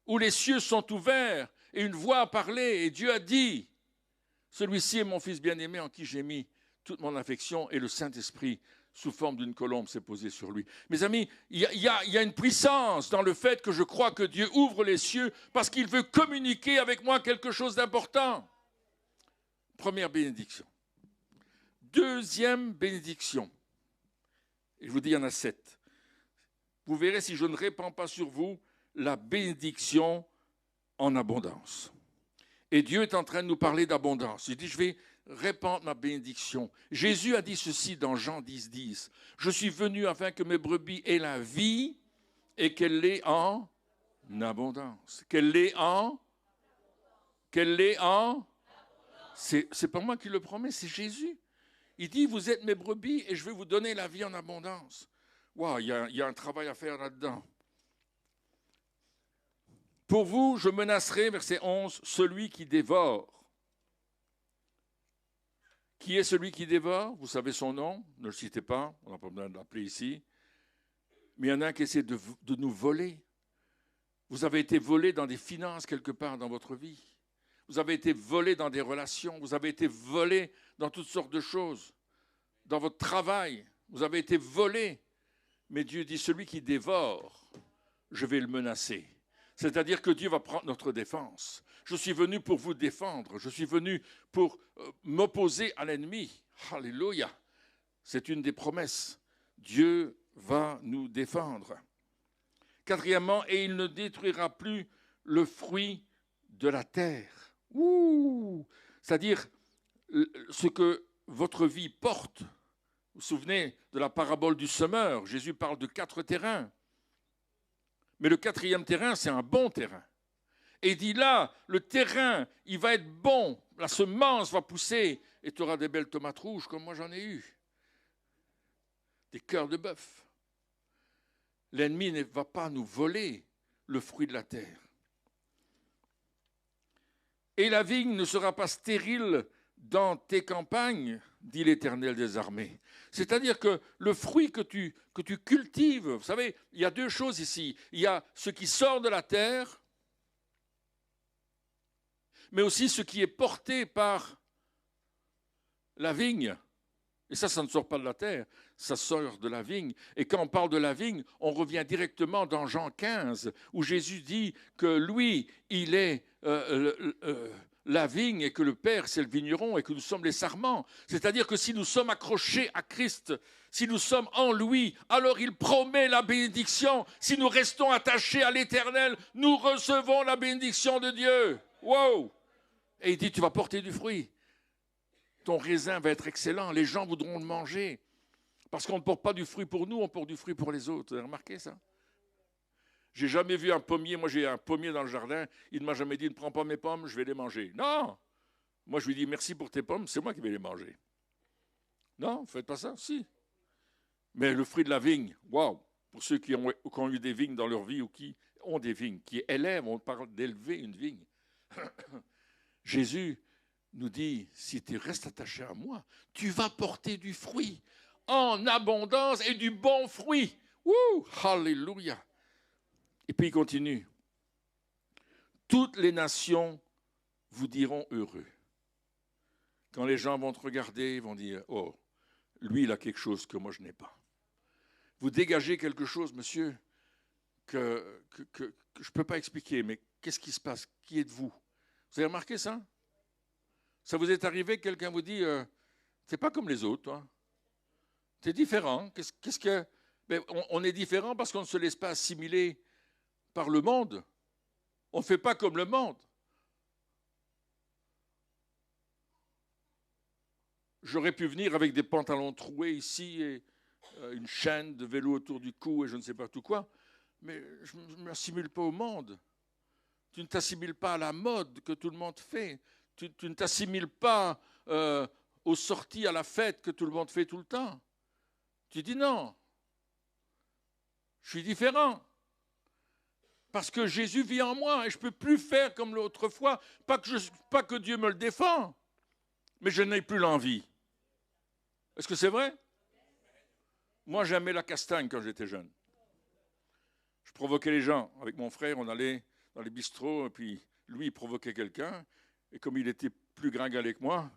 où les cieux sont ouverts et une voix a parlé et Dieu a dit « celui-ci est mon fils bien-aimé en qui j'ai mis toute mon affection et le Saint-Esprit sous forme d'une colombe s'est posé sur lui. » Mes amis, il y a une puissance dans le fait que je crois que Dieu ouvre les cieux parce qu'il veut communiquer avec moi quelque chose d'important. Première bénédiction. Deuxième bénédiction. Et je vous dis, il y en a 7. Vous verrez si je ne répands pas sur vous la bénédiction en abondance. Et Dieu est en train de nous parler d'abondance. Il dit, je vais répandre ma bénédiction. Jésus a dit ceci dans Jean 10, 10. Je suis venu afin que mes brebis aient la vie et qu'elle l'ait en abondance. Qu'elle l'ait en... C'est pas moi qui le promets, c'est Jésus. Il dit, vous êtes mes brebis et je vais vous donner la vie en abondance. Waouh, il y a un travail à faire là-dedans. Pour vous, je menacerai, verset 11, celui qui dévore. Qui est celui qui dévore? Vous savez son nom, ne le citez pas, on n'a pas besoin de l'appeler ici. Mais il y en a un qui essaie de nous voler. Vous avez été volé dans des finances quelque part dans votre vie. Vous avez été volé dans des relations, vous avez été volé dans toutes sortes de choses. Dans votre travail, vous avez été volé. Mais Dieu dit, celui qui dévore, je vais le menacer. C'est-à-dire que Dieu va prendre notre défense. Je suis venu pour vous défendre. Je suis venu pour m'opposer à l'ennemi. Alléluia. C'est une des promesses. Dieu va nous défendre. Quatrièmement, et il ne détruira plus le fruit de la terre. C'est-à-dire ce que votre vie porte. Vous vous souvenez de la parabole du semeur? Jésus parle de 4 terrains. Mais le 4e terrain, c'est un bon terrain. Et il dit là, le terrain, il va être bon. La semence va pousser et tu auras des belles tomates rouges comme moi j'en ai eu. Des cœurs de bœuf. L'ennemi ne va pas nous voler le fruit de la terre. Et la vigne ne sera pas stérile dans tes campagnes, dit l'Éternel des armées. C'est-à-dire que le fruit que tu cultives, vous savez, il y a 2 choses ici. Il y a ce qui sort de la terre, mais aussi ce qui est porté par la vigne. Et ça ne sort pas de la terre, ça sort de la vigne. Et quand on parle de la vigne, on revient directement dans Jean 15, où Jésus dit que lui, il est la vigne et que le Père, c'est le vigneron et que nous sommes les sarments. C'est-à-dire que si nous sommes accrochés à Christ, si nous sommes en lui, alors il promet la bénédiction. Si nous restons attachés à l'Éternel, nous recevons la bénédiction de Dieu. Wow! Et il dit, tu vas porter du fruit. Ton raisin va être excellent, les gens voudront le manger. Parce qu'on ne porte pas du fruit pour nous, on porte du fruit pour les autres. Vous avez remarqué ça? J'ai jamais vu un pommier, moi j'ai un pommier dans le jardin, il ne m'a jamais dit, ne prends pas mes pommes, je vais les manger. Non! Moi je lui dis, merci pour tes pommes, c'est moi qui vais les manger. Non, ne faites pas ça, si. Mais le fruit de la vigne, waouh! Pour ceux qui ont eu des vignes dans leur vie ou qui ont des vignes, qui élèvent, on parle d'élever une vigne. Jésus nous dit, si tu restes attaché à moi, tu vas porter du fruit en abondance et du bon fruit. Wouh! Alléluia! Et puis il continue. Toutes les nations vous diront heureux. Quand les gens vont te regarder, ils vont dire, oh, lui, il a quelque chose que moi, je n'ai pas. Vous dégagez quelque chose, monsieur, que je ne peux pas expliquer, mais qu'est-ce qui se passe? Qui êtes-vous? Vous avez remarqué ça? Ça vous est arrivé que quelqu'un vous dit, c'est pas comme les autres, toi. T'es différent. Qu'est-ce que... Mais on est différent parce qu'on ne se laisse pas assimiler par le monde. On ne fait pas comme le monde. J'aurais pu venir avec des pantalons troués ici et une chaîne de vélo autour du cou et je ne sais pas tout quoi, mais je ne m'assimile pas au monde. Tu ne t'assimiles pas à la mode que tout le monde fait. Tu ne t'assimiles pas aux sorties, à la fête que tout le monde fait tout le temps. Tu dis non. Je suis différent. Parce que Jésus vit en moi et je ne peux plus faire comme l'autre fois. Pas que Dieu me le défend, mais je n'ai plus l'envie. Est-ce que c'est vrai? Moi, j'aimais la castagne quand j'étais jeune. Je provoquais les gens. Avec mon frère, on allait dans les bistrots, et puis lui, il provoquait quelqu'un. Et comme il était plus gringalet que moi,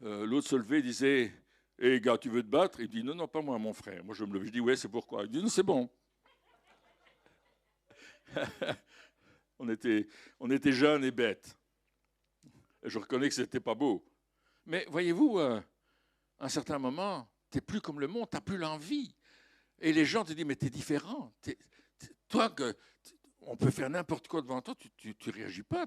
l'autre se levait et disait « Hé, gars, tu veux te battre ?» Il dit « Non, non, pas moi, mon frère. » Moi, je me levais, je dis « Ouais, c'est pourquoi ?» Il dit « Non, c'est bon. » on était jeunes et bêtes. Et je reconnais que ce n'était pas beau. Mais voyez-vous, à un certain moment, tu n'es plus comme le monde, tu n'as plus l'envie. Et les gens te disent, mais tu es différent. Toi, on peut faire n'importe quoi devant toi, tu ne réagis pas.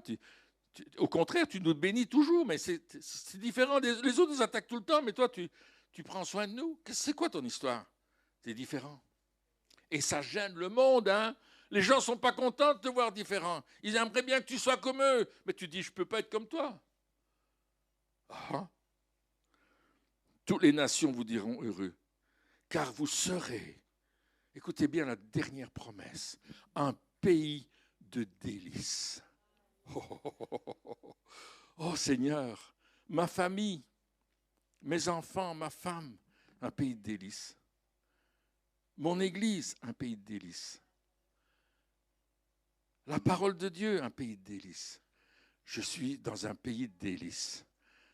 Au contraire, tu nous bénis toujours, mais c'est différent. Les autres nous attaquent tout le temps, mais toi, tu prends soin de nous. C'est quoi ton histoire? Tu es différent. Et ça gêne le monde, hein? Les gens ne sont pas contents de te voir différent. Ils aimeraient bien que tu sois comme eux. Mais tu dis, je ne peux pas être comme toi. Ah. Toutes les nations vous diront heureux, car vous serez, écoutez bien la dernière promesse, un pays de délices. Oh Seigneur, ma famille, mes enfants, ma femme, un pays de délices. Mon Église, un pays de délices. La parole de Dieu, un pays de délices. Je suis dans un pays de délices.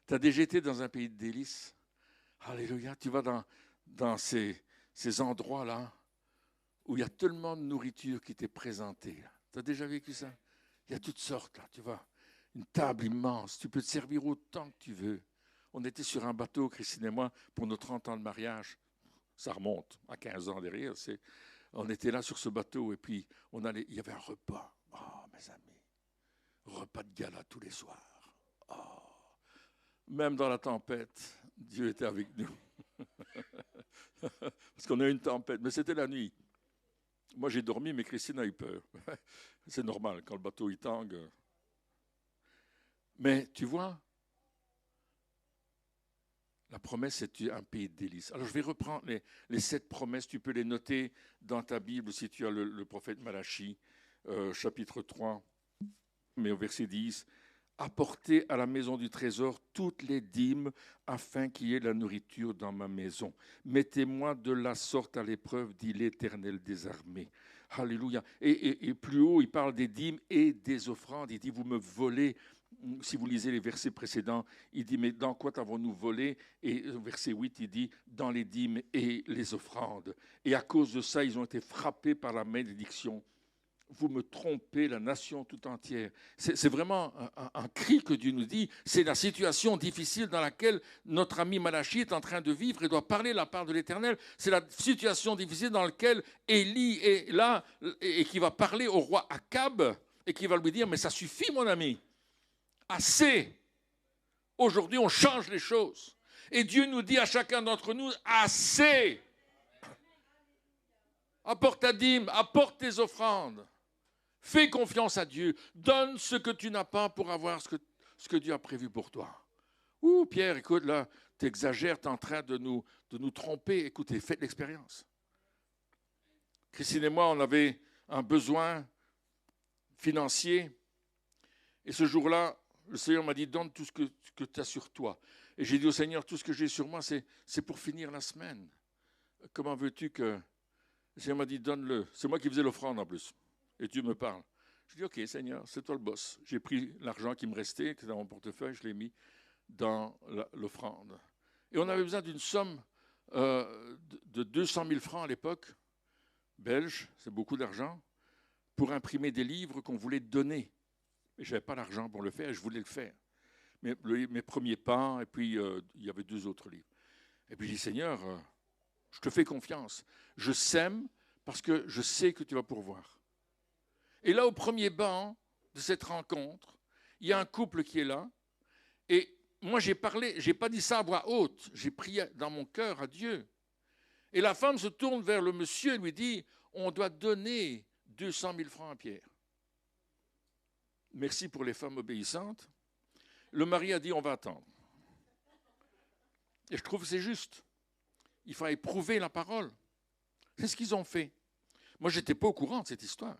Tu as déjà été dans un pays de délices? Alléluia, tu vas dans ces endroits-là où il y a tellement de nourriture qui t'est présentée. Tu as déjà vécu ça? Il y a toutes sortes, là, tu vois. Une table immense, tu peux te servir autant que tu veux. On était sur un bateau, Christine et moi, pour nos 30 ans de mariage. Ça remonte à 15 ans derrière. On était là sur ce bateau et puis il y avait un repas. Oh, mes amis, repas de gala tous les soirs. Oh. Même dans la tempête, Dieu était avec nous. Parce qu'on a eu une tempête, mais c'était la nuit. Moi, j'ai dormi, mais Christine a eu peur. C'est normal, quand le bateau il tangue. Mais tu vois, la promesse, c'est un pays de délices. Alors, je vais reprendre les 7 promesses. Tu peux les noter dans ta Bible si tu as le prophète Malachie, chapitre 3, mais au verset 10. Apportez à la maison du trésor toutes les dîmes afin qu'il y ait la nourriture dans ma maison. Mettez-moi de la sorte à l'épreuve, dit l'Éternel des armées. Alléluia. Et plus haut, il parle des dîmes et des offrandes. Il dit, vous me volez. Si vous lisez les versets précédents, il dit, mais dans quoi t'avons-nous volé? Et verset 8, il dit, dans les dîmes et les offrandes. Et à cause de ça, ils ont été frappés par la malédiction. Vous me trompez, la nation tout entière. C'est vraiment un cri que Dieu nous dit. C'est la situation difficile dans laquelle notre ami Malachie est en train de vivre et doit parler la part de l'Éternel. C'est la situation difficile dans laquelle Élie est là et qui va parler au roi Akab et qui va lui dire, mais ça suffit mon ami, assez. Aujourd'hui on change les choses. Et Dieu nous dit à chacun d'entre nous, assez. Apporte ta dîme, apporte tes offrandes. Fais confiance à Dieu. Donne ce que tu n'as pas pour avoir ce que Dieu a prévu pour toi. Ouh, Pierre, écoute, là, tu exagères, tu es en train de nous tromper. Écoutez, faites l'expérience. Christine et moi, on avait un besoin financier. Et ce jour-là, le Seigneur m'a dit, donne tout ce que tu as sur toi. Et j'ai dit au Seigneur, tout ce que j'ai sur moi, c'est pour finir la semaine. Comment veux-tu que... Le Seigneur m'a dit, donne-le. C'est moi qui faisais l'offrande en plus. Et Dieu me parle. Je dis, OK, Seigneur, c'est toi le boss. J'ai pris l'argent qui me restait, qui était dans mon portefeuille, je l'ai mis dans l'offrande. Et on avait besoin d'une somme de 200 000 francs à l'époque, belge, c'est beaucoup d'argent, pour imprimer des livres qu'on voulait donner. Et je n'avais pas l'argent pour le faire, et je voulais le faire. Mes premiers pas, et puis il y avait 2 autres livres. Et puis je dis, Seigneur, je te fais confiance. Je sème parce que je sais que tu vas pourvoir. Et là, au premier banc de cette rencontre, il y a un couple qui est là. Et moi, j'ai pas dit ça à voix haute. J'ai prié dans mon cœur à Dieu. Et la femme se tourne vers le monsieur et lui dit, on doit donner 200 000 francs à Pierre. Merci pour les femmes obéissantes. Le mari a dit, on va attendre. Et je trouve que c'est juste. Il faut éprouver la parole. C'est ce qu'ils ont fait. Moi, je n'étais pas au courant de cette histoire.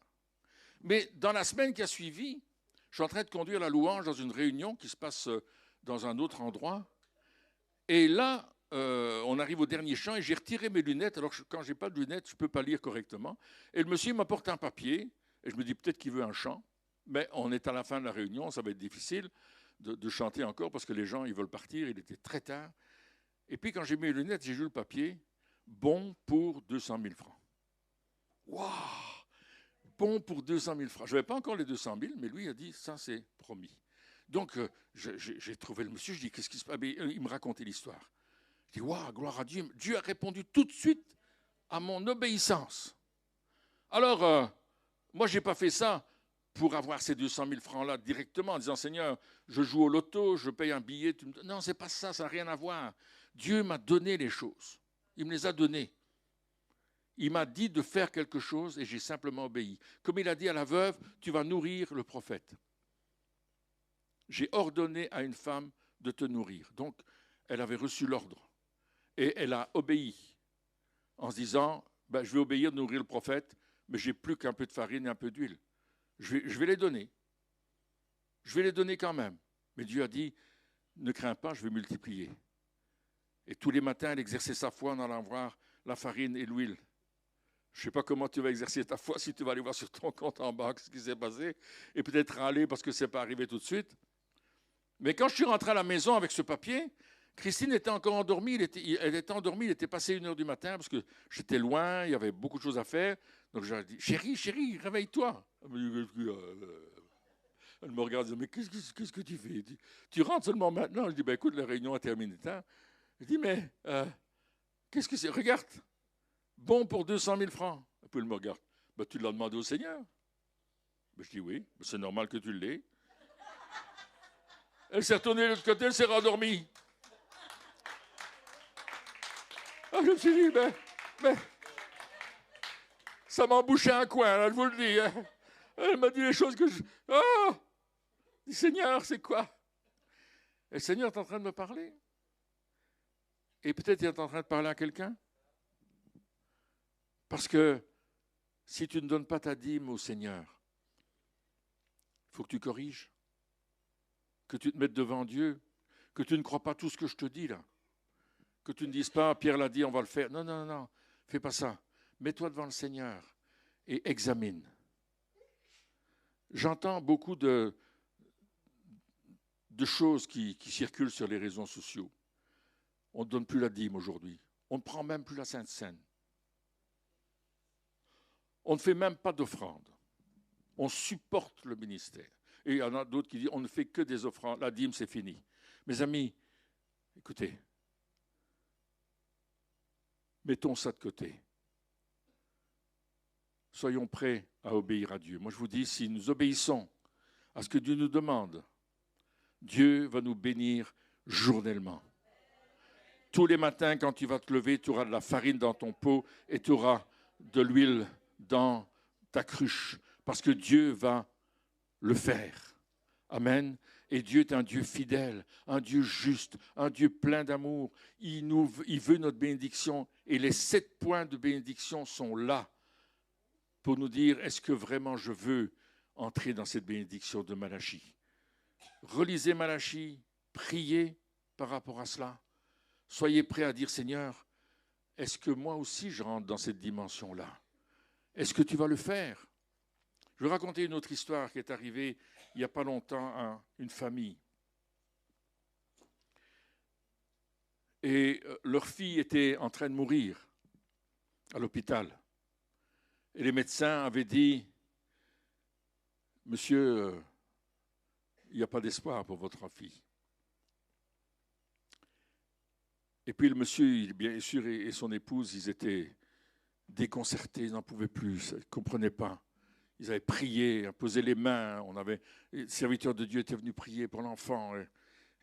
Mais dans la semaine qui a suivi, je suis en train de conduire la louange dans une réunion qui se passe dans un autre endroit. Et là, on arrive au dernier chant et j'ai retiré mes lunettes. Alors quand je n'ai pas de lunettes, je ne peux pas lire correctement. Et le monsieur m'apporte un papier et je me dis peut-être qu'il veut un chant. Mais on est à la fin de la réunion, ça va être difficile de chanter encore parce que les gens ils veulent partir. Il était très tard. Et puis quand j'ai mis les lunettes, j'ai lu le papier. Bon pour 200 000 francs. Waouh! Bon pour 200 000 francs. Je n'avais pas encore les 200 000, mais lui a dit, ça c'est promis. Donc j'ai trouvé le monsieur, je dis, qu'est-ce qui se passe? Il me racontait l'histoire. Je dis, waouh, gloire à Dieu. Dieu a répondu tout de suite à mon obéissance. Alors, moi, je n'ai pas fait ça pour avoir ces 200 000 francs-là directement, en disant, Seigneur, je joue au loto, je paye un billet. Non, ce n'est pas ça, ça n'a rien à voir. Dieu m'a donné les choses. Il me les a données. Il m'a dit de faire quelque chose et j'ai simplement obéi. Comme il a dit à la veuve, tu vas nourrir le prophète. J'ai ordonné à une femme de te nourrir. Donc, elle avait reçu l'ordre et elle a obéi en se disant, ben, je vais obéir de nourrir le prophète, mais j'ai plus qu'un peu de farine et un peu d'huile. Je vais les donner. Je vais les donner quand même. Mais Dieu a dit, ne crains pas, je vais multiplier. Et tous les matins, elle exerçait sa foi en allant voir la farine et l'huile. Je ne sais pas comment tu vas exercer ta foi si tu vas aller voir sur ton compte en banque ce qui s'est passé et peut-être râler parce que ce n'est pas arrivé tout de suite. Mais quand je suis rentré à la maison avec ce papier, Christine était encore endormie. Elle était endormie, il était passé 1h du matin parce que j'étais loin, il y avait beaucoup de choses à faire. Donc j'ai dit, chérie, réveille-toi. Elle me regarde et dit, mais qu'est-ce que tu fais? Tu rentres seulement maintenant. Je dis, ben écoute, la réunion a terminé tard. Je dis, mais qu'est-ce que c'est? Regarde. Bon pour 200 000 francs. Et puis elle me regarde. Ben, tu l'as demandé au Seigneur. Ben, je dis oui, c'est normal que tu l'aies. Elle s'est retournée de l'autre côté, elle s'est rendormie. Ah, je me suis dit, ben ça m'a embouché un coin, là, je vous le dis. Hein. Elle m'a dit les choses que je... Oh! Je dis, Seigneur, c'est quoi? Et le Seigneur est en train de me parler. Et peut-être il est en train de parler à quelqu'un. Parce que si tu ne donnes pas ta dîme au Seigneur, il faut que tu corriges, que tu te mettes devant Dieu, que tu ne crois pas tout ce que je te dis là, que tu ne dises pas, Pierre l'a dit, on va le faire. Non, fais pas ça. Mets-toi devant le Seigneur et examine. J'entends beaucoup de choses qui circulent sur les réseaux sociaux. On ne donne plus la dîme aujourd'hui. On ne prend même plus la Sainte Seine. On ne fait même pas d'offrande. On supporte le ministère. Et il y en a d'autres qui disent on ne fait que des offrandes. La dîme, c'est fini. Mes amis, écoutez, mettons ça de côté. Soyons prêts à obéir à Dieu. Moi, je vous dis, si nous obéissons à ce que Dieu nous demande, Dieu va nous bénir journellement. Tous les matins, quand tu vas te lever, tu auras de la farine dans ton pot et tu auras de l'huile dans ta cruche, parce que Dieu va le faire. Amen. Et Dieu est un Dieu fidèle, un Dieu juste, un Dieu plein d'amour. Il veut notre bénédiction et les 7 points de bénédiction sont là pour nous dire, est-ce que vraiment je veux entrer dans cette bénédiction de Malachie? Relisez Malachie, priez par rapport à cela. Soyez prêts à dire, Seigneur, est-ce que moi aussi je rentre dans cette dimension-là? Est-ce que tu vas le faire? Je vais raconter une autre histoire qui est arrivée il n'y a pas longtemps à une famille. Et leur fille était en train de mourir à l'hôpital. Et les médecins avaient dit, monsieur, il n'y a pas d'espoir pour votre fille. Et puis le monsieur, bien sûr, et son épouse, ils étaient déconcertés, ils n'en pouvaient plus, ils ne comprenaient pas. Ils avaient prié, posé les mains, les serviteurs de Dieu étaient venus prier pour l'enfant,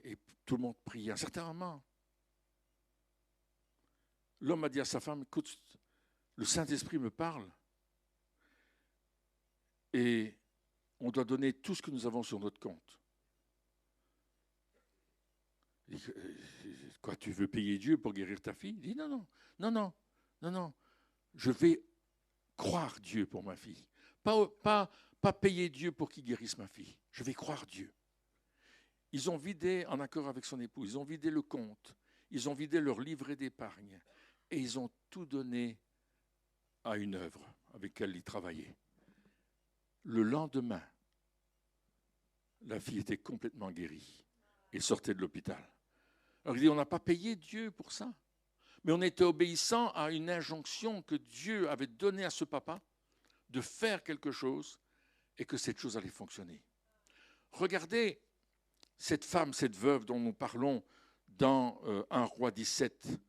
et tout le monde priait. À un certain moment, l'homme a dit à sa femme, écoute, le Saint-Esprit me parle, et on doit donner tout ce que nous avons sur notre compte. Il dit, quoi, tu veux payer Dieu pour guérir ta fille? Il dit, non, je vais croire Dieu pour ma fille. Pas payer Dieu pour qu'il guérisse ma fille. Je vais croire Dieu. Ils ont vidé, en accord avec son époux, ils ont vidé le compte, ils ont vidé leur livret d'épargne et ils ont tout donné à une œuvre avec laquelle ils travaillaient. Le lendemain, la fille était complètement guérie et sortait de l'hôpital. Alors il dit, on n'a pas payé Dieu pour ça, mais on était obéissant à une injonction que Dieu avait donnée à ce papa de faire quelque chose et que cette chose allait fonctionner. Regardez cette femme, cette veuve dont nous parlons dans 1 Roi 17.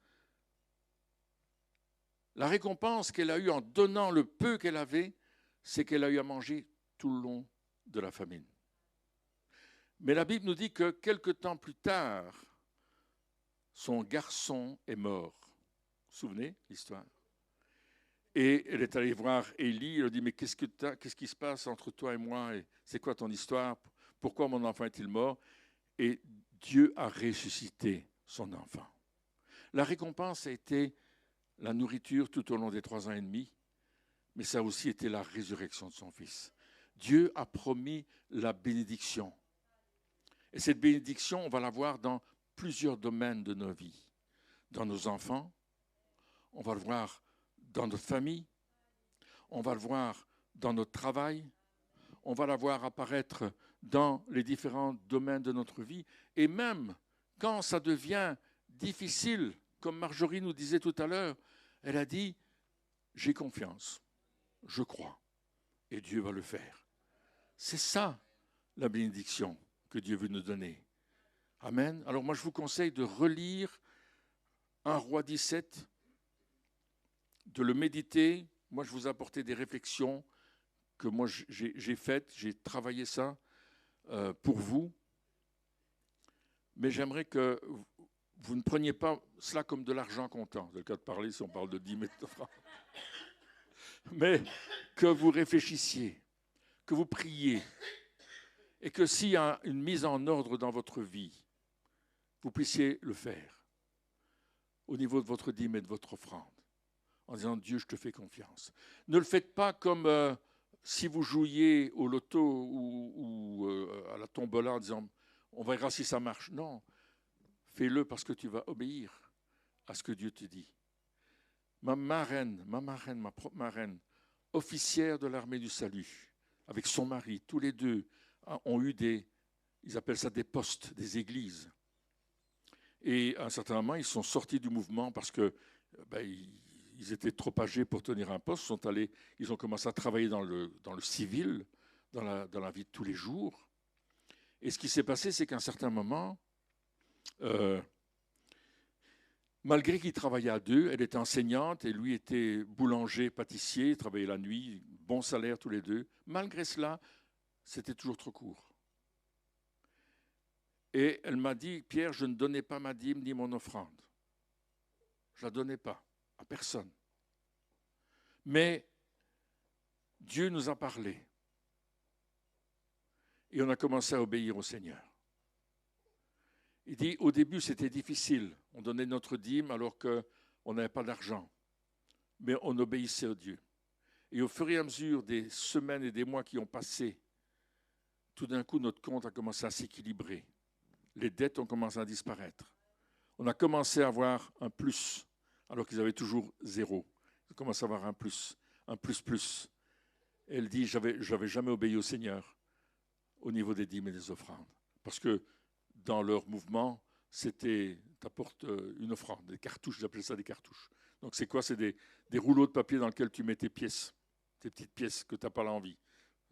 La récompense qu'elle a eue en donnant le peu qu'elle avait, c'est qu'elle a eu à manger tout le long de la famine. Mais la Bible nous dit que quelque temps plus tard, son garçon est mort. Vous vous souvenez l'histoire? Et elle est allée voir Élie, elle lui a dit, mais qu'est-ce qui se passe entre toi et moi? Et c'est quoi ton histoire? Pourquoi mon enfant est-il mort? Et Dieu a ressuscité son enfant. La récompense a été la nourriture tout au long des 3 ans et demi, mais ça a aussi été la résurrection de son fils. Dieu a promis la bénédiction. Et cette bénédiction, on va la voir dans plusieurs domaines de nos vies. Dans nos enfants, on va le voir dans notre famille, on va le voir dans notre travail, on va la voir apparaître dans les différents domaines de notre vie. Et même quand ça devient difficile, comme Marjorie nous disait tout à l'heure, elle a dit, j'ai confiance, je crois, et Dieu va le faire. C'est ça la bénédiction que Dieu veut nous donner. Amen. Alors moi je vous conseille de relire 1 Roi 17, de le méditer. Moi je vous ai apporté des réflexions que moi j'ai faites, j'ai travaillé ça pour vous. Mais j'aimerais que vous ne preniez pas cela comme de l'argent comptant. C'est le cas de parler si on parle de 10 000 francs. Mais que vous réfléchissiez, que vous priez, et que s'il y a une mise en ordre dans votre vie, vous puissiez le faire au niveau de votre dîme et de votre offrande, en disant, Dieu, je te fais confiance. Ne le faites pas comme si vous jouiez au loto ou à la tombola en disant, on verra si ça marche. Non, fais-le parce que tu vas obéir à ce que Dieu te dit. Ma propre marraine, officière de l'armée du salut, avec son mari, tous les deux ont eu ils appellent ça des postes, des églises. Et à un certain moment, ils sont sortis du mouvement parce que ils étaient trop âgés pour tenir un poste. Ils ont commencé à travailler dans le civil, dans la vie de tous les jours. Et ce qui s'est passé, c'est qu'à un certain moment, malgré qu'ils travaillaient à deux, elle était enseignante et lui était boulanger, pâtissier, il travaillait la nuit, bon salaire tous les deux. Malgré cela, c'était toujours trop court. Et elle m'a dit, Pierre, je ne donnais pas ma dîme ni mon offrande. Je ne la donnais pas à personne. Mais Dieu nous a parlé. Et on a commencé à obéir au Seigneur. Il dit, au début, c'était difficile. On donnait notre dîme alors qu'on n'avait pas d'argent. Mais on obéissait à Dieu. Et au fur et à mesure des semaines et des mois qui ont passé, tout d'un coup, notre compte a commencé à s'équilibrer. Les dettes ont commencé à disparaître. On a commencé à avoir un plus, alors qu'ils avaient toujours 0. Ils ont commencé à avoir un plus. Et elle dit, j'avais jamais obéi au Seigneur au niveau des dîmes et des offrandes. Parce que dans leur mouvement, c'était, t'apportes une offrande, des cartouches, j'appelais ça des cartouches. Donc c'est quoi? C'est des rouleaux de papier dans lesquels tu mets tes pièces, tes petites pièces que tu n'as pas l'envie.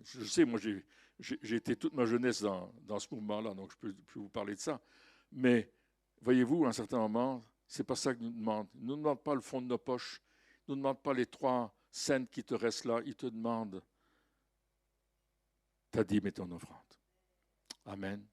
Je sais, moi j'ai été toute ma jeunesse dans ce mouvement-là, donc je peux vous parler de ça. Mais voyez-vous, à un certain moment, c'est pas ça qu'ils nous demandent. Ils ne nous demandent pas le fond de nos poches, ils ne nous demandent pas les 3 cents qui te restent là, ils te demandent ta dîme et ton offrande. Amen.